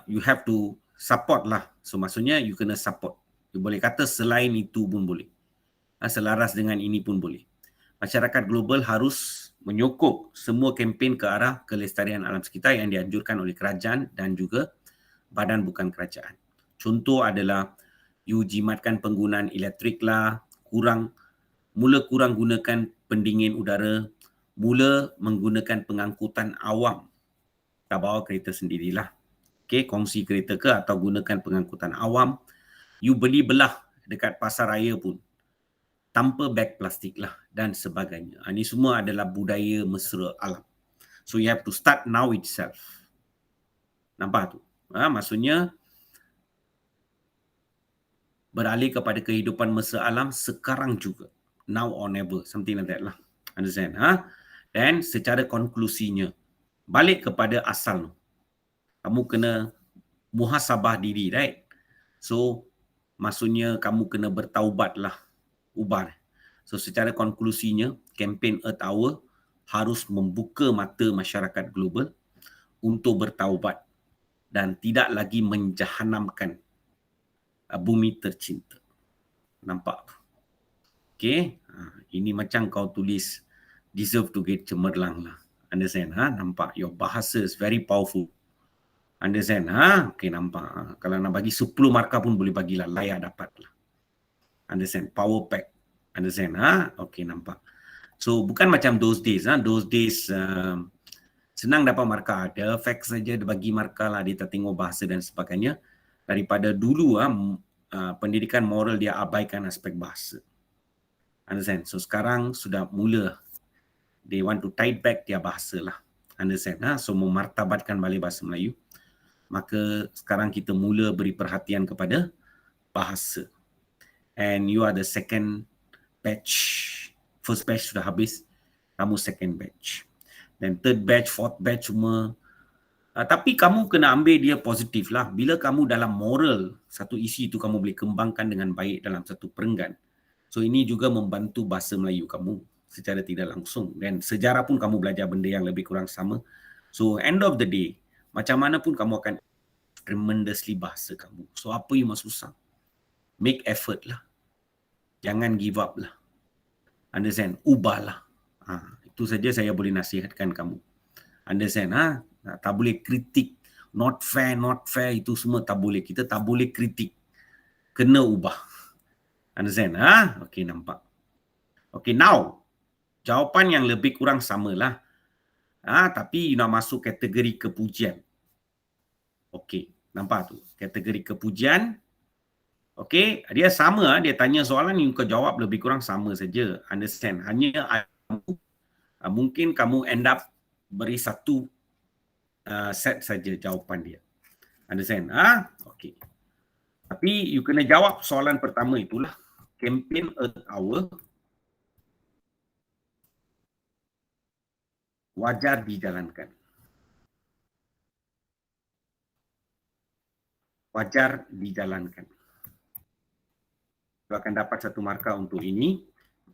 you have to support lah. So maksudnya you kena support. You boleh kata selain itu pun boleh. Selaras dengan ini pun boleh. Masyarakat global harus menyokong semua kempen ke arah kelestarian alam sekitar yang dianjurkan oleh kerajaan dan juga badan bukan kerajaan. Contoh adalah you jimatkan penggunaan elektrik lah, mula kurang gunakan pendingin udara, mula menggunakan pengangkutan awam. Tak bawa kereta sendirilah. Okey, kongsi kereta ke atau gunakan pengangkutan awam. You beli belah dekat pasar raya pun tanpa beg plastik lah dan sebagainya. Ini semua adalah budaya mesra alam. So you have to start now itself. Nampak tu? Maksudnya beralih kepada kehidupan mesra alam sekarang juga. Now or never. Something like that lah. Understand? Dan secara konklusinya, balik kepada asal. Kamu kena muhasabah diri, right? So, maksudnya kamu kena bertaubat lah. Ubah. So, secara konklusinya, kempen Earth Hour harus membuka mata masyarakat global untuk bertaubat dan tidak lagi menjahanamkan bumi tercinta. Nampak? Okay? Ini macam kau tulis deserve to get cemerlang lah. Understand? Nampak? Your bahasa is very powerful. Understand? Okay, nampak. Kalau nak bagi 10 markah pun boleh bagilah. Layak dapat lah. Understand? Power pack. Understand? Okay, nampak. So, bukan macam those days. Those days, senang dapat markah. Ada fact saja dia bagi markah lah. Dia tak tengok bahasa dan sebagainya. Daripada dulu, pendidikan moral dia abaikan aspek bahasa. Understand? So, sekarang sudah mula. They want to tie back dia bahasa lah. Understand? So, memartabatkan balik bahasa Melayu. Maka sekarang kita mula beri perhatian kepada bahasa. And you are the second batch. First batch sudah habis, kamu second batch. Dan third batch, fourth batch semua. Tapi kamu kena ambil dia positif lah. Bila kamu dalam moral, satu isi itu kamu boleh kembangkan dengan baik dalam satu perenggan. So ini juga membantu bahasa Melayu kamu secara tidak langsung. Dan sejarah pun kamu belajar benda yang lebih kurang sama. So end of the day, macam mana pun kamu akan tremendously bahasa kamu. So apa yang susah? Make effort lah. Jangan give up lah. Understand? Ubahlah. Itu saja saya boleh nasihatkan kamu. Understand? Tak boleh kritik. Not fair itu semua tak boleh. Kita tak boleh kritik. Kena ubah. Understand? Okay, nampak. Okay, now. Jawapan yang lebih kurang samalah. Tapi you nak masuk kategori kepujian. Okey, nampak tu. Kategori kepujian. Okey, dia sama. Dia tanya soalan yang kau jawab lebih kurang sama saja. Understand? Hanya mungkin kamu end up beri satu set saja jawapan dia. Understand? Okey. Tapi you kena jawab soalan pertama itulah. Kempen Earth Hour wajar dijalankan. Wajar dijalankan. You akan dapat satu markah untuk ini.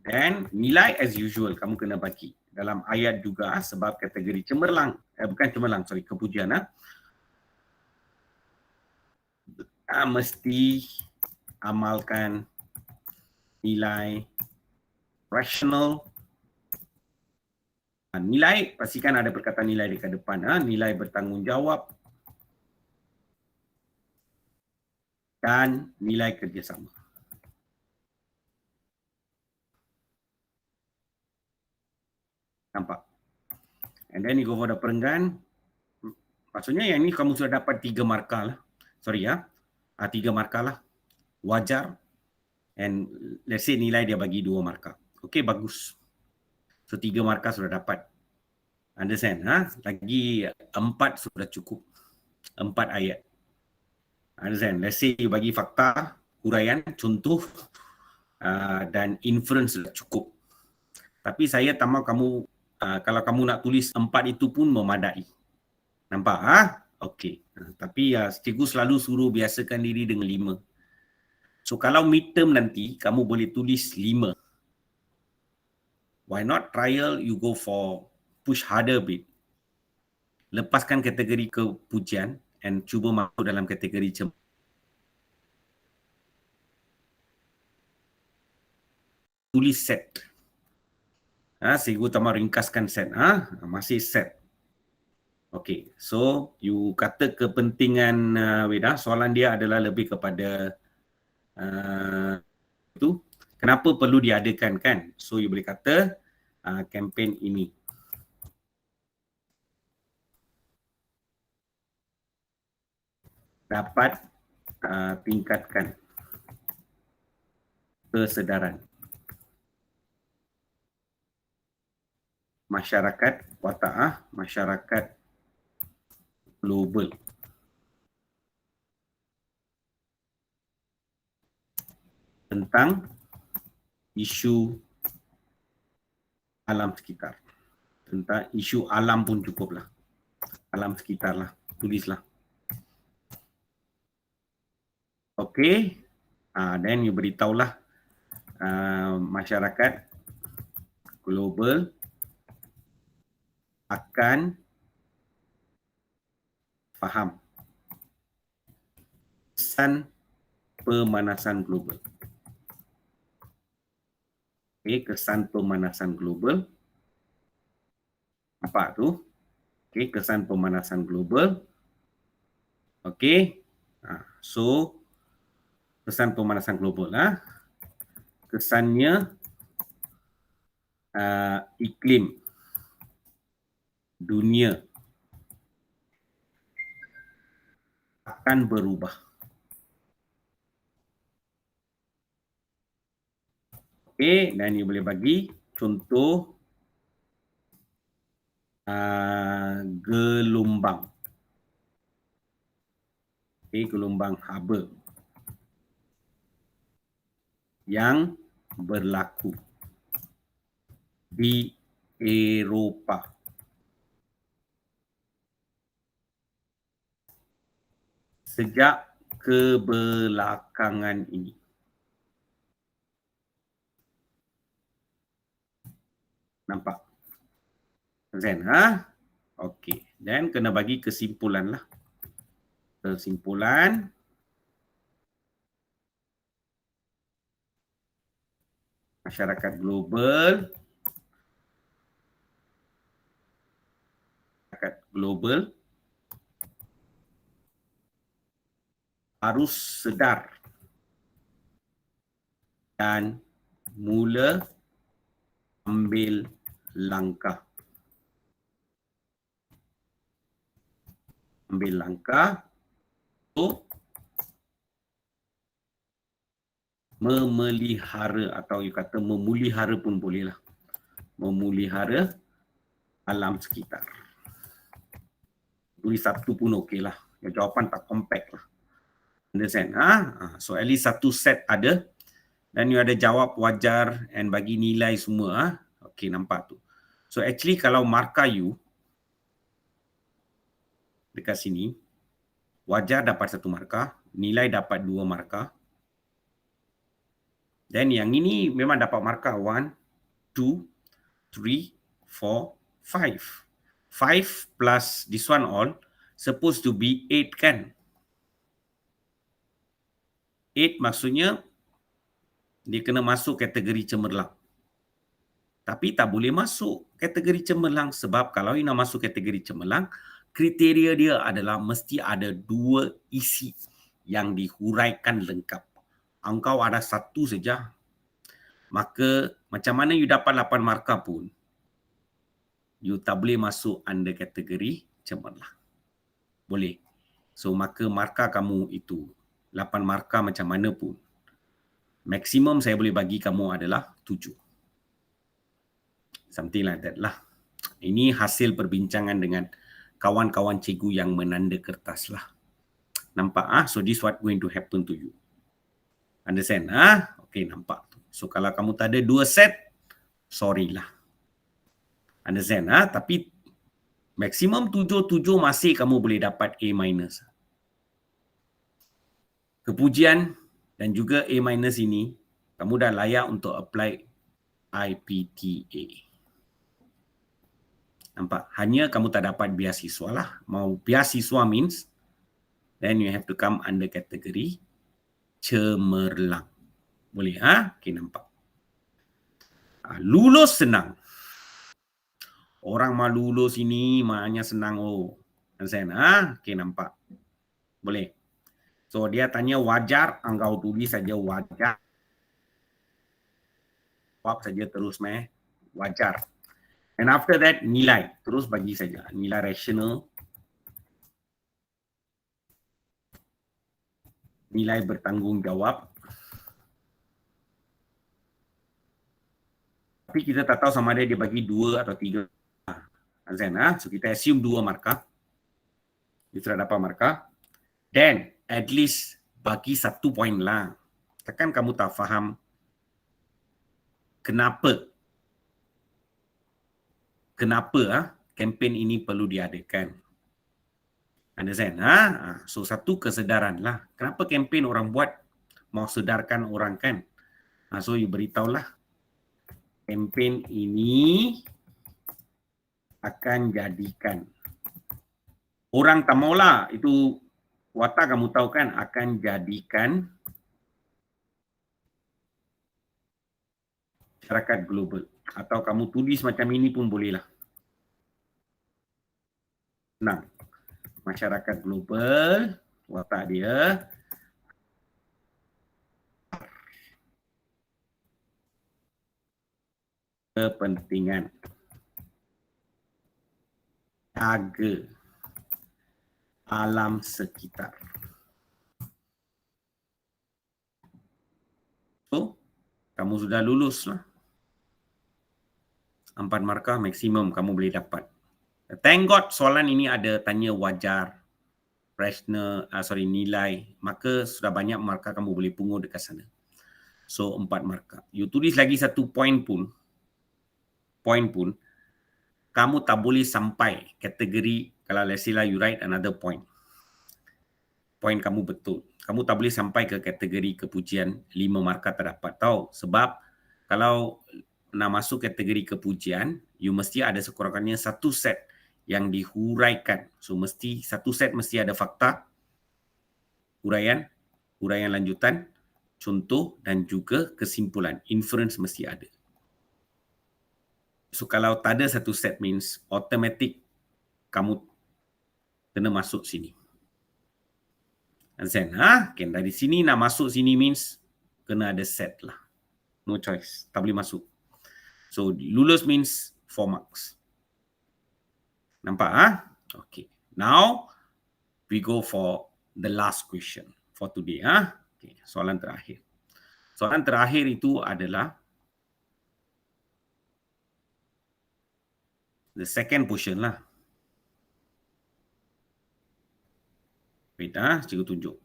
Dan nilai as usual kamu kena bagi. Dalam ayat juga sebab kategori cemerlang. Bukan cemerlang, sorry, kepujian. Mesti amalkan nilai rational. Nilai, pastikan ada perkataan nilai dekat depan. Nilai bertanggungjawab dan nilai kerjasama. Nampak? And then you go for the perenggan. Maksudnya yang ni kamu sudah dapat 3 markah lah. Sorry 3 markah lah. Wajar. And let's say nilai dia bagi 2 markah. Okay, bagus. So 3 markah sudah dapat. Understand? Lagi 4 sudah cukup. 4 ayat. Understand? Let's say you bagi fakta, huraian, contoh dan inference sudah cukup. Tapi saya tak mahu kamu, kalau kamu nak tulis 4 itu pun memadai. Nampak ah? Okey. Tapi cikgu selalu suruh biasakan diri dengan 5. So kalau midterm nanti kamu boleh tulis 5. Why not trial you go for push harder a bit. Lepaskan kategori kepujian and cuba masuk dalam kategori tulis set. Cikgu tambah ringkaskan set. Masih set. Okey, so you kata kepentingan soalan dia adalah lebih kepada itu kenapa perlu diadakan kan? So you boleh kata kempen ini dapat tingkatkan kesedaran masyarakat wata'ah, masyarakat global tentang isu alam sekitar. Tentang isu alam pun cukuplah. Alam sekitar lah, tulislah. Okey, then you beritahulah masyarakat global akan faham kesan pemanasan global. Okey, kesan pemanasan global. Nampak tu? Okey, kesan pemanasan global. Okey. So kesan pemanasan global kesannya iklim dunia akan berubah. Okey, dan you boleh bagi contoh gelombang. Okey, gelombang haba yang berlaku di Eropah sejak kebelakangan ini. Nampak? Zen, Okey. Dan kena bagi kesimpulan lah. Kesimpulan. Masyarakat global. Masyarakat global harus sedar dan mula ambil langkah. Ambil langkah untuk memelihara atau you kata memulihara pun bolehlah. Memulihara alam sekitar. Tulis satu pun okeylah. Jawapan tak compact lah. Understand? So at least satu set ada dan you ada jawab wajar and bagi nilai semua. Okey, nampak tu. So actually kalau markah you dekat sini, wajar dapat 1 markah, nilai dapat 2 markah. Dan yang ini memang dapat markah 1, 2, 3, 4, 5. 5 plus this one all supposed to be 8 kan? 8 maksudnya dia kena masuk kategori cemerlang. Tapi tak boleh masuk kategori cemerlang sebab kalau you nak masuk kategori cemerlang, kriteria dia adalah mesti ada 2 isi yang dihuraikan lengkap. Engkau ada 1 saja, maka macam mana you dapat 8 markah pun, you tak boleh masuk under kategori cemerlang. Boleh. So maka markah kamu itu 8 markah macam mana pun, maksimum saya boleh bagi kamu adalah 7. Something like that lah. Ini hasil perbincangan dengan kawan-kawan cikgu yang menanda kertas lah. Nampak? So this what going to happen to you. Understand? Okay, nampak. So kalau kamu tak ada 2 set, sorry lah. Understand? Tapi Maksimum 7 masih kamu boleh dapat A-. Kepujian dan juga A- ini, kamu dah layak untuk apply IPTA. Nampak? Hanya kamu tak dapat beasiswa lah. Mau beasiswa means, then you have to come under kategori cemerlang. Boleh? Okay, nampak. Lulus senang. Orang mah lulus ini mahnya senang. Okay, nampak. Boleh. So, dia tanya wajar, engkau tulis saja wajar. Jawab saja terus, wajar. And after that, nilai. Terus bagi saja. Nilai rasional. Nilai bertanggungjawab. Tapi kita tak tahu sama ada dia bagi 2 atau 3. So, kita assume 2 markah. Dia sudah dapat markah. Then, at least bagi 1 poin lah. Takkan kamu tak faham kenapa kempen ini perlu diadakan. Understand? So, satu kesedaran lah. Kenapa kempen orang buat? Mau sedarkan orang kan? So, you beritahulah. Kempen ini akan jadikan. Orang tak maulah. Itu watak kamu tahu kan? Akan jadikan masyarakat global. Atau kamu tulis macam ini pun bolehlah. Senang. Masyarakat global, watak dia. Kepentingan. Jaga alam sekitar. So, kamu sudah lulus lah. 4 markah maksimum kamu boleh dapat. Thank God soalan ini ada tanya wajar, rational, nilai. Maka sudah banyak markah kamu boleh pungut dekat sana. So, 4 markah. You tulis lagi 1 poin pun, kamu tak boleh sampai kategori, kalau let's say lah you write another point. Point kamu betul. Kamu tak boleh sampai ke kategori kepujian 5 markah tak dapat. Tahu? Sebab kalau nak masuk kategori kepujian, you mesti ada sekurang-kurangnya 1 set yang dihuraikan. So, mesti 1 set mesti ada fakta, huraian lanjutan, contoh dan juga kesimpulan. Inference mesti ada. So, kalau tak ada 1 set means automatic kamu kena masuk sini. Understand? Okay, dari sini nak masuk sini means kena ada set lah. No choice. Tak boleh masuk. So, lulus means 4 marks. Nampak? Okay. Now, we go for the last question for today. Okay. Soalan terakhir. Soalan terakhir itu adalah the second portion lah. Wait, cikgu tunjuk.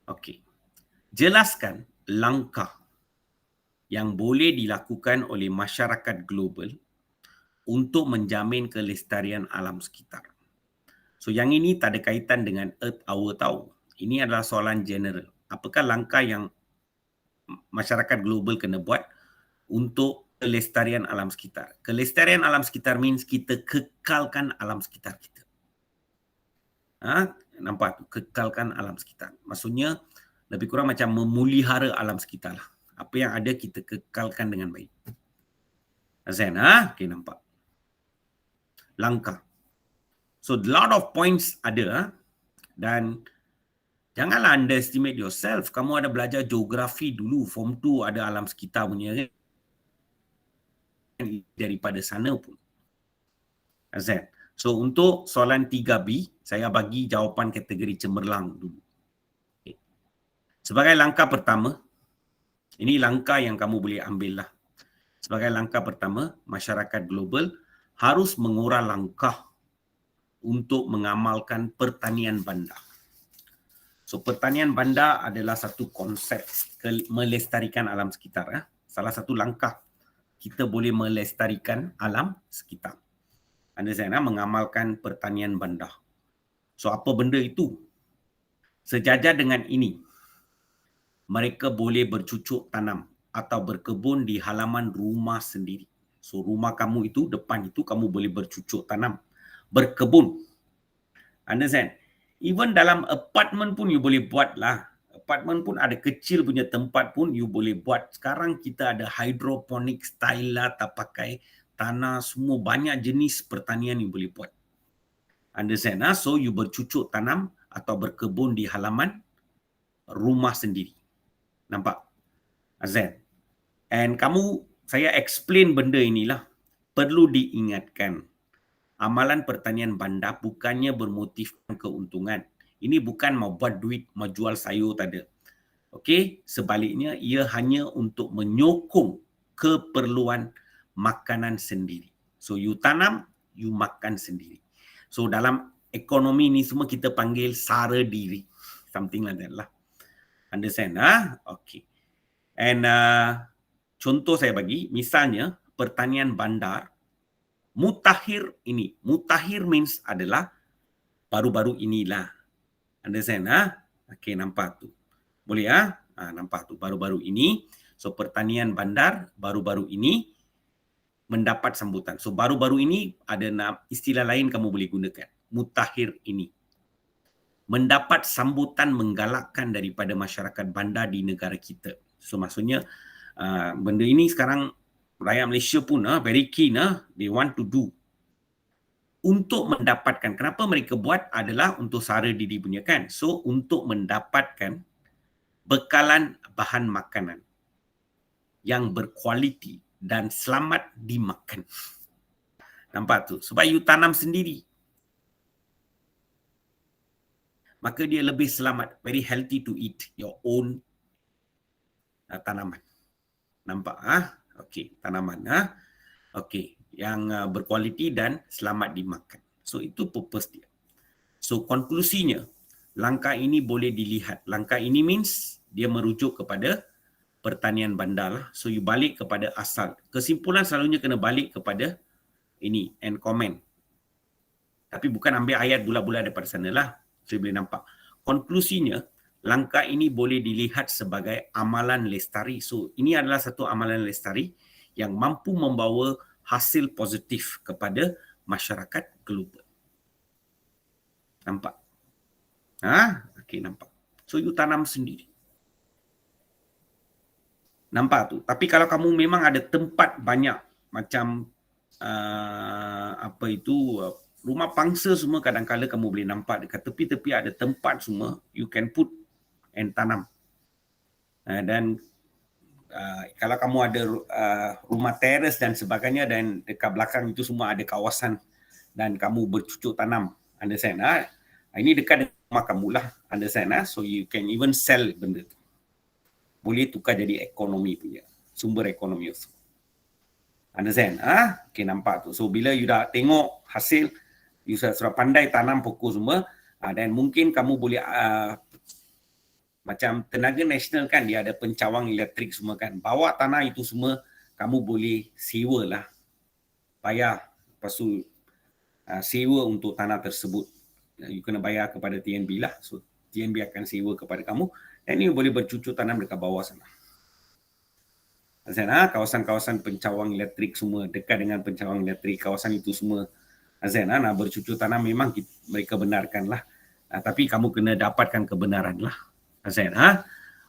Okay. Jelaskan langkah yang boleh dilakukan oleh masyarakat global untuk menjamin kelestarian alam sekitar. So, yang ini tak ada kaitan dengan Earth Hour tahu. Ini adalah soalan general. Apakah langkah yang masyarakat global kena buat untuk kelestarian alam sekitar? Kelestarian alam sekitar means kita kekalkan alam sekitar kita. Nampak tu? Kekalkan alam sekitar. Maksudnya, lebih kurang macam memelihara alam sekitar lah. Apa yang ada kita kekalkan dengan baik. Azan, okay, nampak. Langkah. So, a lot of points ada. Dan janganlah underestimate yourself. Kamu ada belajar geografi dulu. Form 2 ada alam sekitar punya. Daripada sana pun. Azan. So, untuk soalan 3B, saya bagi jawapan kategori cemerlang dulu. Okay. Sebagai langkah pertama, ini langkah yang kamu boleh ambil lah. Sebagai langkah pertama, masyarakat global harus mengurang langkah untuk mengamalkan pertanian bandar. So, pertanian bandar adalah satu konsep melestarikan alam sekitar. Salah satu langkah kita boleh melestarikan alam sekitar. Understand? Mengamalkan pertanian bandar. So apa benda itu? Sejajar dengan ini, mereka boleh bercucuk tanam atau berkebun di halaman rumah sendiri. So rumah kamu itu, depan itu kamu boleh bercucuk tanam, berkebun. Understand? Even dalam apartment pun you boleh buat lah. Apartment pun ada kecil punya tempat pun you boleh buat. Sekarang kita ada hydroponic style lah, tak pakai tanah, semua banyak jenis pertanian you boleh buat. Understand? So you bercucuk tanam atau berkebun di halaman rumah sendiri. Nampak? Azan. And saya explain benda inilah. Perlu diingatkan. Amalan pertanian bandar bukannya bermotifkan keuntungan. Ini bukan mau buat duit, mau jual sayur, tak ada. Okey, sebaliknya ia hanya untuk menyokong keperluan makanan sendiri. So you tanam, you makan sendiri. So dalam ekonomi ni semua kita panggil sara diri. Something like that lah. Understand? Okay. And contoh saya bagi, misalnya pertanian bandar, mutakhir ini. Mutakhir means adalah baru-baru inilah. Understand? Okay, nampak tu. Boleh nampak tu, baru-baru ini. So pertanian bandar baru-baru ini mendapat sambutan. So baru-baru ini ada istilah lain kamu boleh gunakan. Mutakhir ini. Mendapat sambutan menggalakkan daripada masyarakat bandar di negara kita. So maksudnya benda ini sekarang rakyat Malaysia pun very keen, they want to do. Untuk mendapatkan, kenapa mereka buat adalah untuk sara diri punya kan. So untuk mendapatkan bekalan bahan makanan yang berkualiti dan selamat dimakan. Nampak tu? Sebab you tanam sendiri, maka dia lebih selamat, very healthy to eat your own tanaman. Nampak? Okey, tanaman. Okey, yang berkualiti dan selamat dimakan. So itu purpose dia. So konklusinya, langkah ini boleh dilihat. Langkah ini means dia merujuk kepada pertanian bandar lah. So you balik kepada asal. Kesimpulan selalunya kena balik kepada ini, and comment. Tapi bukan ambil ayat bulat-bulat daripada sana lah. Saya boleh nampak. Konklusinya, langkah ini boleh dilihat sebagai amalan lestari. So, ini adalah satu amalan lestari yang mampu membawa hasil positif kepada masyarakat global. Nampak? Okey, nampak. So, you tanam sendiri. Nampak tu. Tapi kalau kamu memang ada tempat banyak, macam rumah pangsa semua, kadang-kadang kamu boleh nampak dekat tepi-tepi ada tempat semua, you can put and tanam. Dan kalau kamu ada rumah teres dan sebagainya, dan dekat belakang itu semua ada kawasan dan kamu bercucuk tanam, understand? Ini dekat dengan rumah kamu lah, understand? So you can even sell benda tu. Boleh tukar jadi ekonomi punya, sumber ekonomi itu. Understand? Okay, nampak tu. So bila you dah tengok hasil, you sudah pandai tanam pokok semua, dan mungkin kamu boleh macam Tenaga Nasional kan, dia ada pencawang elektrik semua kan. Bawa tanah itu semua kamu boleh sewa lah. Bayar. Lepas tu sewa untuk tanah tersebut. You kena bayar kepada TNB lah. So TNB akan sewa kepada kamu. Dan you boleh bercucuk tanam dekat bawah sana. Kawasan-kawasan pencawang elektrik semua, dekat dengan pencawang elektrik, kawasan itu semua nak bercucuk tanam, memang mereka benarkan lah. Tapi kamu kena dapatkan kebenaran lah.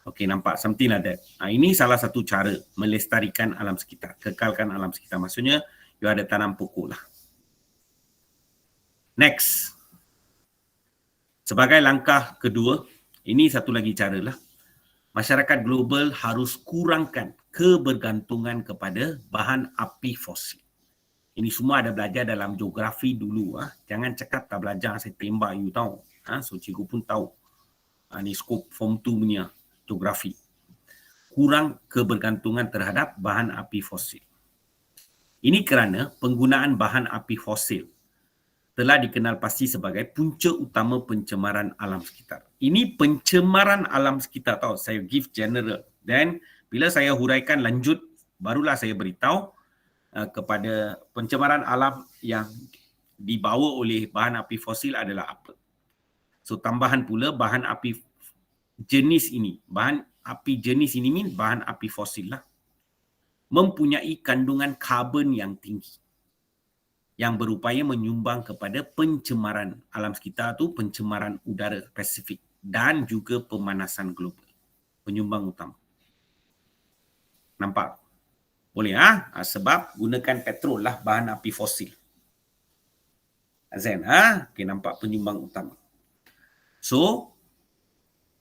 Okey, nampak? Something like that. Ini salah satu cara melestarikan alam sekitar, kekalkan alam sekitar. Maksudnya, you ada tanam pokok lah. Next. Sebagai langkah kedua, ini satu lagi cara lah. Masyarakat global harus kurangkan kebergantungan kepada bahan api fosil. Ini semua ada belajar dalam geografi dulu. Jangan cakap tak belajar, saya tembak you tahu. So cikgu pun tahu. Ini skop form 2 punya geografi. Kurang kebergantungan terhadap bahan api fosil. Ini kerana penggunaan bahan api fosil telah dikenal pasti sebagai punca utama pencemaran alam sekitar. Ini pencemaran alam sekitar, tahu. Saya give general. Dan bila saya huraikan lanjut, barulah saya beritahu kepada pencemaran alam yang dibawa oleh bahan api fosil adalah apa. So tambahan pula bahan api jenis ini mean bahan api fosil lah, mempunyai kandungan karbon yang tinggi yang berupaya menyumbang kepada pencemaran alam sekitar tu, pencemaran udara Pasifik dan juga pemanasan global. Penyumbang utama. Nampak? Boleh sebab gunakan petrol lah bahan api fosil. Azan okey, nampak penyumbang utama. So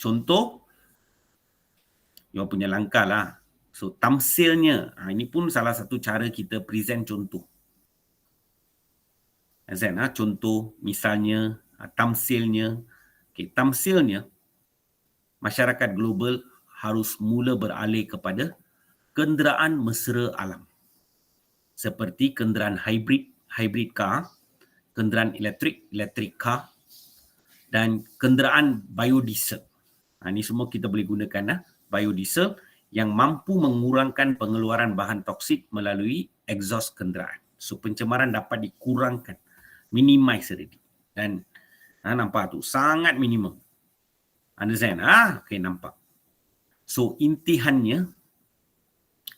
contoh you punya langkah lah. So tamsilnya, ini pun salah satu cara kita present contoh. Azan contoh misalnya tamsilnya. Okey, tamsilnya masyarakat global harus mula beralih kepada kenderaan mesra alam. Seperti kenderaan hybrid car, kenderaan electric car dan kenderaan biodiesel. Ini semua kita boleh gunakan biodiesel yang mampu mengurangkan pengeluaran bahan toksik melalui exhaust kenderaan. So pencemaran dapat dikurangkan, minimize already. Dan nampak tu sangat minimum. Understand? Okay, nampak. So intihannya,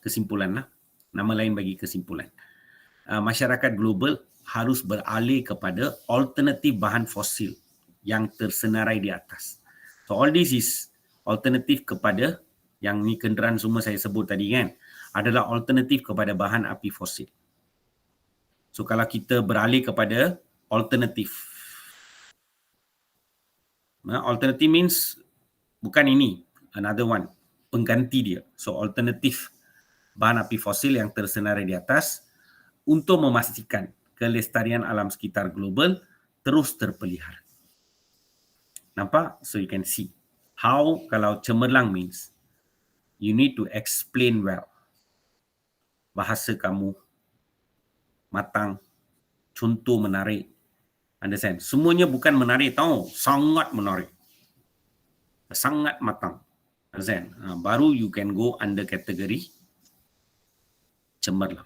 kesimpulan lah. Nama lain bagi kesimpulan. Masyarakat global harus beralih kepada alternatif bahan fosil yang tersenarai di atas. So all this is alternatif kepada yang ni kenderaan semua saya sebut tadi kan, adalah alternatif kepada bahan api fosil. So kalau kita beralih kepada alternatif. Alternatif means bukan ini, another one, pengganti dia. So alternatif bahan api fosil yang tersenarai di atas untuk memastikan kelestarian alam sekitar global terus terpelihara. Nampak? So you can see how kalau cemerlang means you need to explain well. Bahasa kamu matang, contoh menarik. Understand? Semuanya bukan menarik tahu, sangat menarik. Sangat matang. Understand? Baru you can go under kategori cemerlang.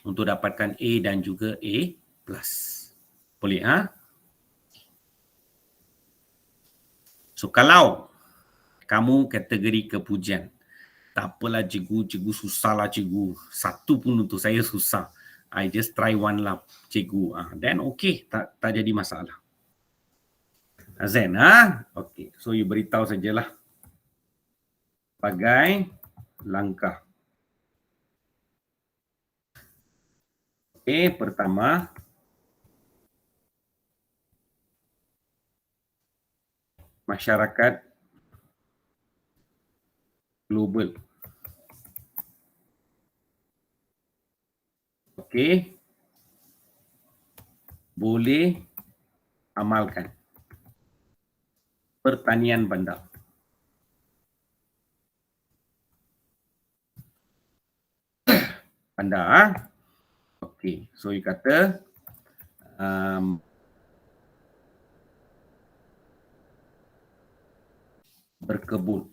Untuk dapatkan A dan juga A+. Boleh So kalau kamu kategori kepujian, tak apalah cikgu susah lah cikgu. Satu pun untuk saya susah. I just try one lah cikgu. Then okay, tak jadi masalah. Azan okay, so you beritahu sajalah bagai langkah. Okay, pertama masyarakat global. Okey. Boleh amalkan pertanian bandar. Bandar. Okey, so you kata berkebun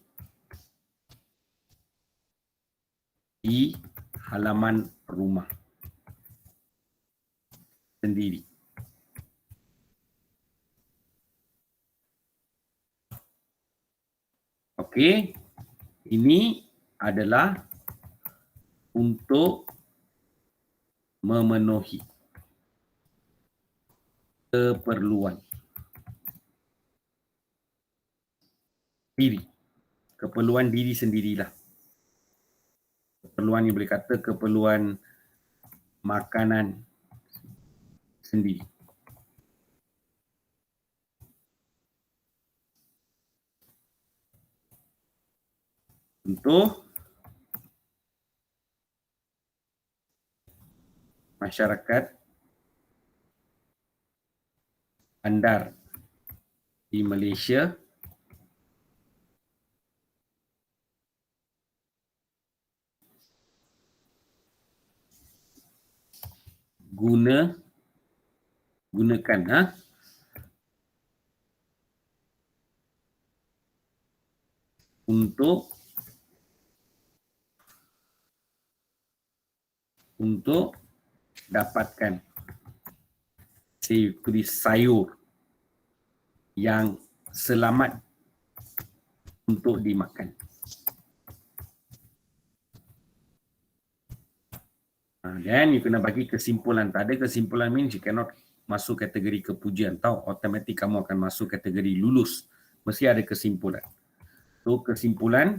di halaman rumah sendiri. Okey, ini adalah untuk memenuhi keperluan diri. Keperluan diri sendirilah. Keperluan yang boleh kata keperluan makanan sendiri. Untuk masyarakat bandar di Malaysia gunakan untuk untuk dapatkan tulis sayur yang selamat untuk dimakan. Dan you kena bagi kesimpulan. Tak ada kesimpulan means you cannot masuk kategori kepujian. Tahu, automatik kamu akan masuk kategori lulus. Mesti ada kesimpulan. So, kesimpulan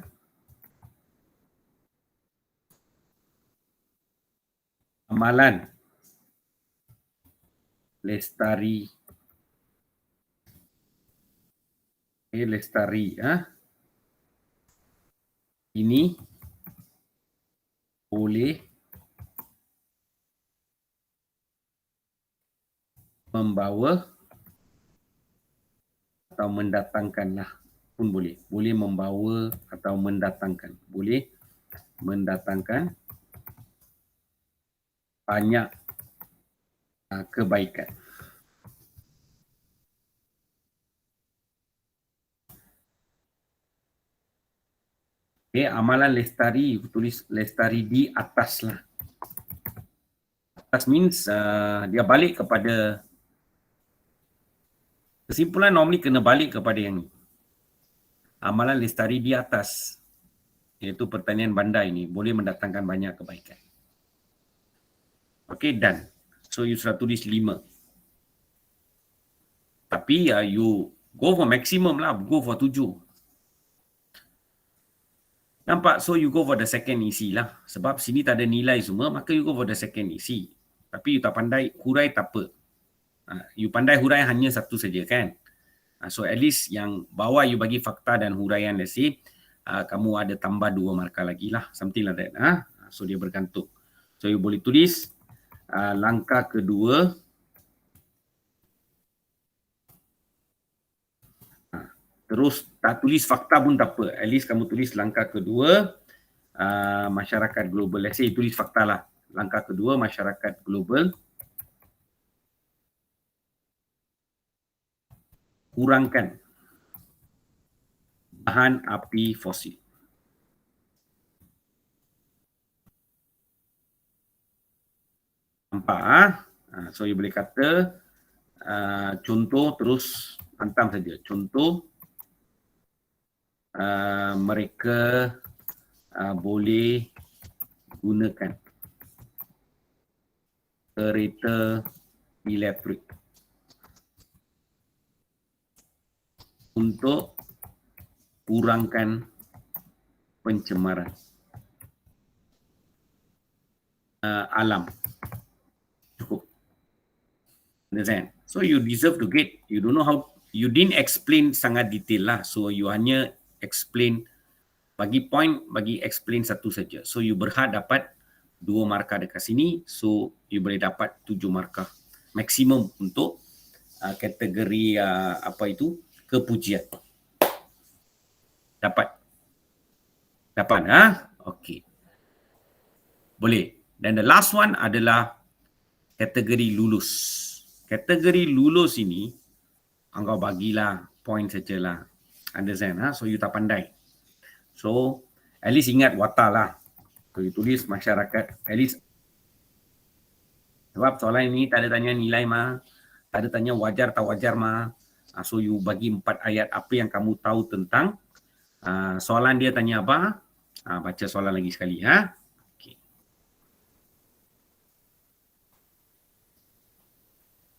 amalan Lestari ini boleh membawa atau mendatangkanlah pun boleh. Boleh membawa atau mendatangkan. Boleh mendatangkan banyak kebaikan. Okay, amalan Lestari, tulis Lestari di atas lah. Atas means dia balik kepada, kesimpulan normally kena balik kepada yang ni. Amalan Lestari di atas, iaitu pertanian bandar ini, boleh mendatangkan banyak kebaikan. Okay, done. So, you sudah tulis 5. Tapi you go for maximum lah, go for 7. Nampak? So, you go for the second isi lah. Sebab sini tak ada nilai semua, maka you go for the second isi. Tapi you tak pandai hurai, tak apa. You pandai hurai hanya satu saja kan. So, at least yang bawah you bagi fakta dan huraian, let's say, kamu ada tambah 2 markah lagi lah. Something like that. So, dia bergantung. So, you boleh tulis langkah kedua. Terus tak tulis fakta pun tak apa. At least kamu tulis langkah kedua masyarakat global. Let's say tulis fakta lah. Langkah kedua masyarakat global. Kurangkan bahan api fosil. Nampak? So you boleh kata contoh terus hantam saja. Contoh mereka boleh gunakan kereta elektrik untuk kurangkan pencemaran alam. Cukup. Understand? So you deserve to get, you don't know how, you didn't explain sangat detail lah. So you hanya explain, bagi point, bagi explain satu saja. So you berhak dapat 2 markah dekat sini. So you boleh dapat 7 markah maksimum untuk kategori kepujian. Dapat okey. Boleh. Dan the last one adalah kategori lulus. Kategori lulus ini engkau bagilah point sajalah. Understand? So you tak pandai. So at least ingat watak lah. So you tulis masyarakat, at least. Sebab soalan ini tak ada tanya nilai mah. Tak ada tanya wajar tak wajar mah. So you bagi 4 ayat apa yang kamu tahu tentang soalan dia tanya apa. Baca soalan lagi sekali. Okay.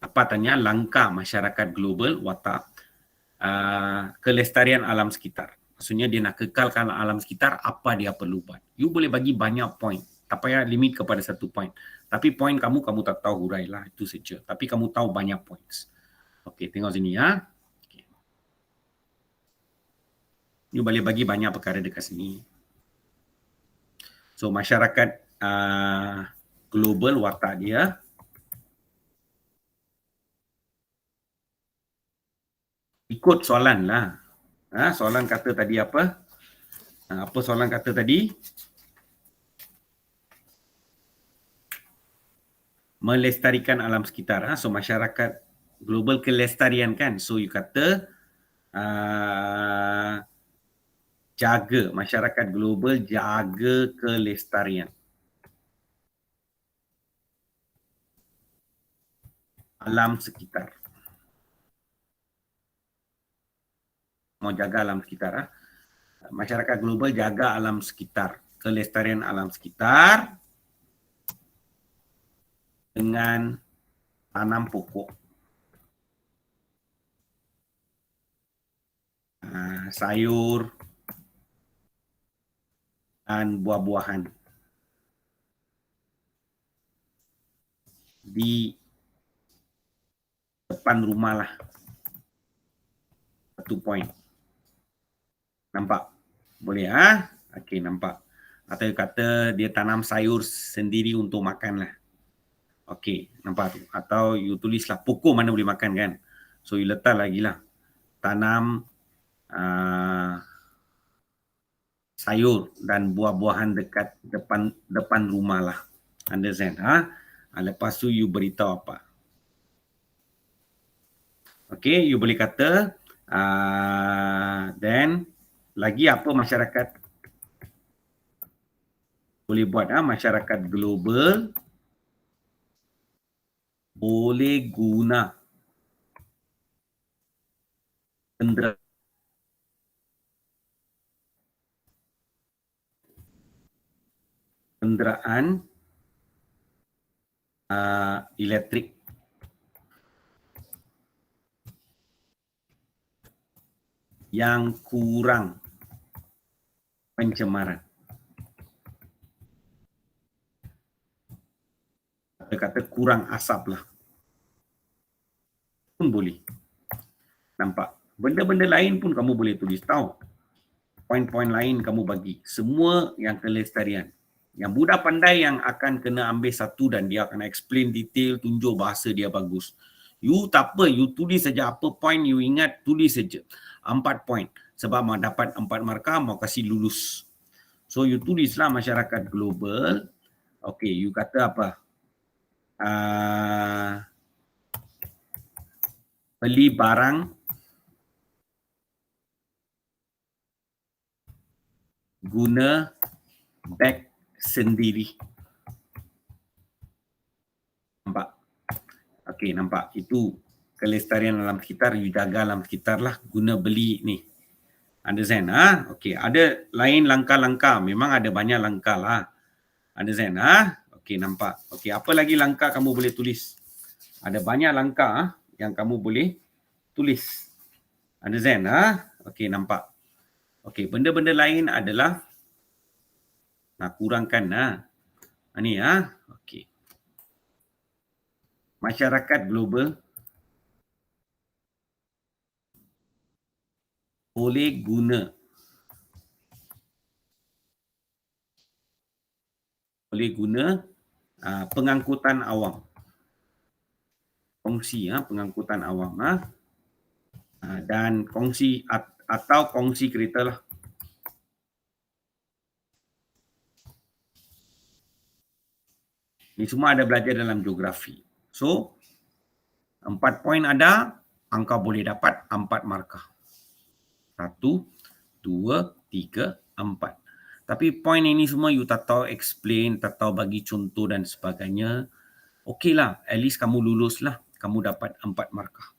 Apa tanya? Langkah masyarakat global watak kelestarian alam sekitar. Maksudnya dia nak kekalkan alam sekitar, apa dia perlu buat. You boleh bagi banyak point. Tak payah limit kepada satu point. Tapi point kamu tak tahu hurai lah. Itu saja. Tapi kamu tahu banyak points. Okey, tengok sini ya. Okay. You boleh bagi banyak perkara dekat sini. So, masyarakat global watak dia. Ikut soalan lah. Soalan kata tadi apa? Apa soalan kata tadi? Melestarikan alam sekitar. So, masyarakat global kelestarian kan. So, you kata jaga, masyarakat global jaga kelestarian. alam sekitar. Mau jaga alam sekitar. Masyarakat global jaga alam sekitar. Kelestarian alam sekitar dengan tanam pokok. Sayur dan buah-buahan di depan rumah lah. Satu poin. Nampak? Boleh Okey, nampak. Atau kata dia tanam sayur sendiri untuk makan lah. Okey, nampak tu. Atau you tulislah pokok mana boleh makan kan. So you letak lagi lah. Tanam sayur dan buah-buahan dekat depan rumah lah. Understand? Lepas tu you beritahu apa. Okey, you boleh kata then lagi apa masyarakat boleh buat. Masyarakat global boleh guna kenderaan elektrik yang kurang pencemaran. Kata kurang asap lah. Pun boleh. Nampak? Benda-benda lain pun kamu boleh tulis tahu. Poin-poin lain kamu bagi. Semua yang kelestarian. Yang budak pandai yang akan kena ambil satu dan dia akan explain detail, tunjuk bahasa dia bagus. You tak apa, you tulis saja apa poin you ingat, tulis saja. 4 poin. Sebab mau dapat 4 markah, mau kasih lulus. So you tulislah masyarakat global. Okay, you kata apa? Beli barang guna beg sendiri. Nampak? Okey, nampak. Itu kelestarian alam sekitar, you jaga alam sekitar lah guna beli ni. Understand? Okey, ada lain langkah-langkah. Memang ada banyak langkah lah. Understand? Okey, nampak. Okey, apa lagi langkah kamu boleh tulis? Ada banyak langkah yang kamu boleh tulis. Understand? Okey, nampak. Okey, benda-benda lain adalah nak kurangkan ni okey. Masyarakat global boleh guna pengangkutan awam. Kongsi pengangkutan awam dan kongsi atau kongsi kereta lah. Ini semua ada belajar dalam geografi. So 4 poin ada, engkau boleh dapat 4 markah. 1, 2, 3, 4. Tapi poin ini semua you tak tahu explain, tak tahu bagi contoh dan sebagainya. Okey lah, at least kamu lulus lah. Kamu dapat 4 markah.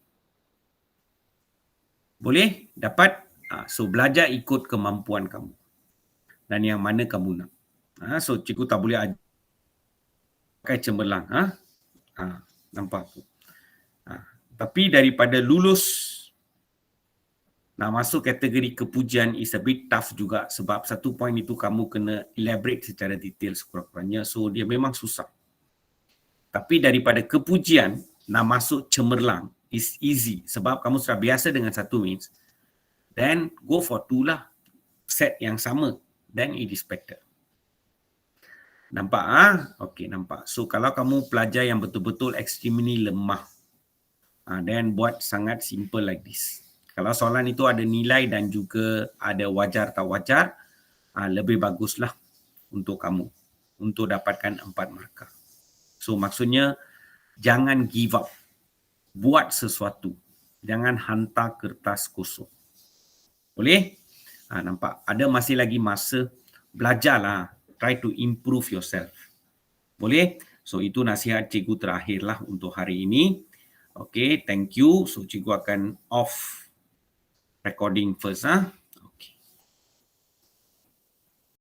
Boleh? Dapat? So belajar ikut kemampuan kamu. Dan yang mana kamu nak. So cikgu tak boleh ajar pakai cemerlang. Nampak tu. Tapi daripada lulus nak masuk kategori kepujian is a bit tough juga sebab satu poin itu kamu kena elaborate secara detail sekurang-kurangnya. So dia memang susah. Tapi daripada kepujian nak masuk cemerlang is easy sebab kamu sudah biasa dengan satu means. Then go for 2 lah. Set yang sama. Then it is better. Nampak Okey, nampak. So kalau kamu pelajar yang betul-betul extremely lemah, then buat sangat simple like this. Kalau soalan itu ada nilai dan juga ada wajar tak wajar, lebih baguslah untuk kamu untuk dapatkan 4 markah. So maksudnya jangan give up. Buat sesuatu. Jangan hantar kertas kosong. Boleh? Nampak? Ada masih lagi masa. Belajarlah. Try to improve yourself. Boleh? So itu nasihat cikgu terakhirlah untuk hari ini. Okay, thank you. So cikgu akan off recording first.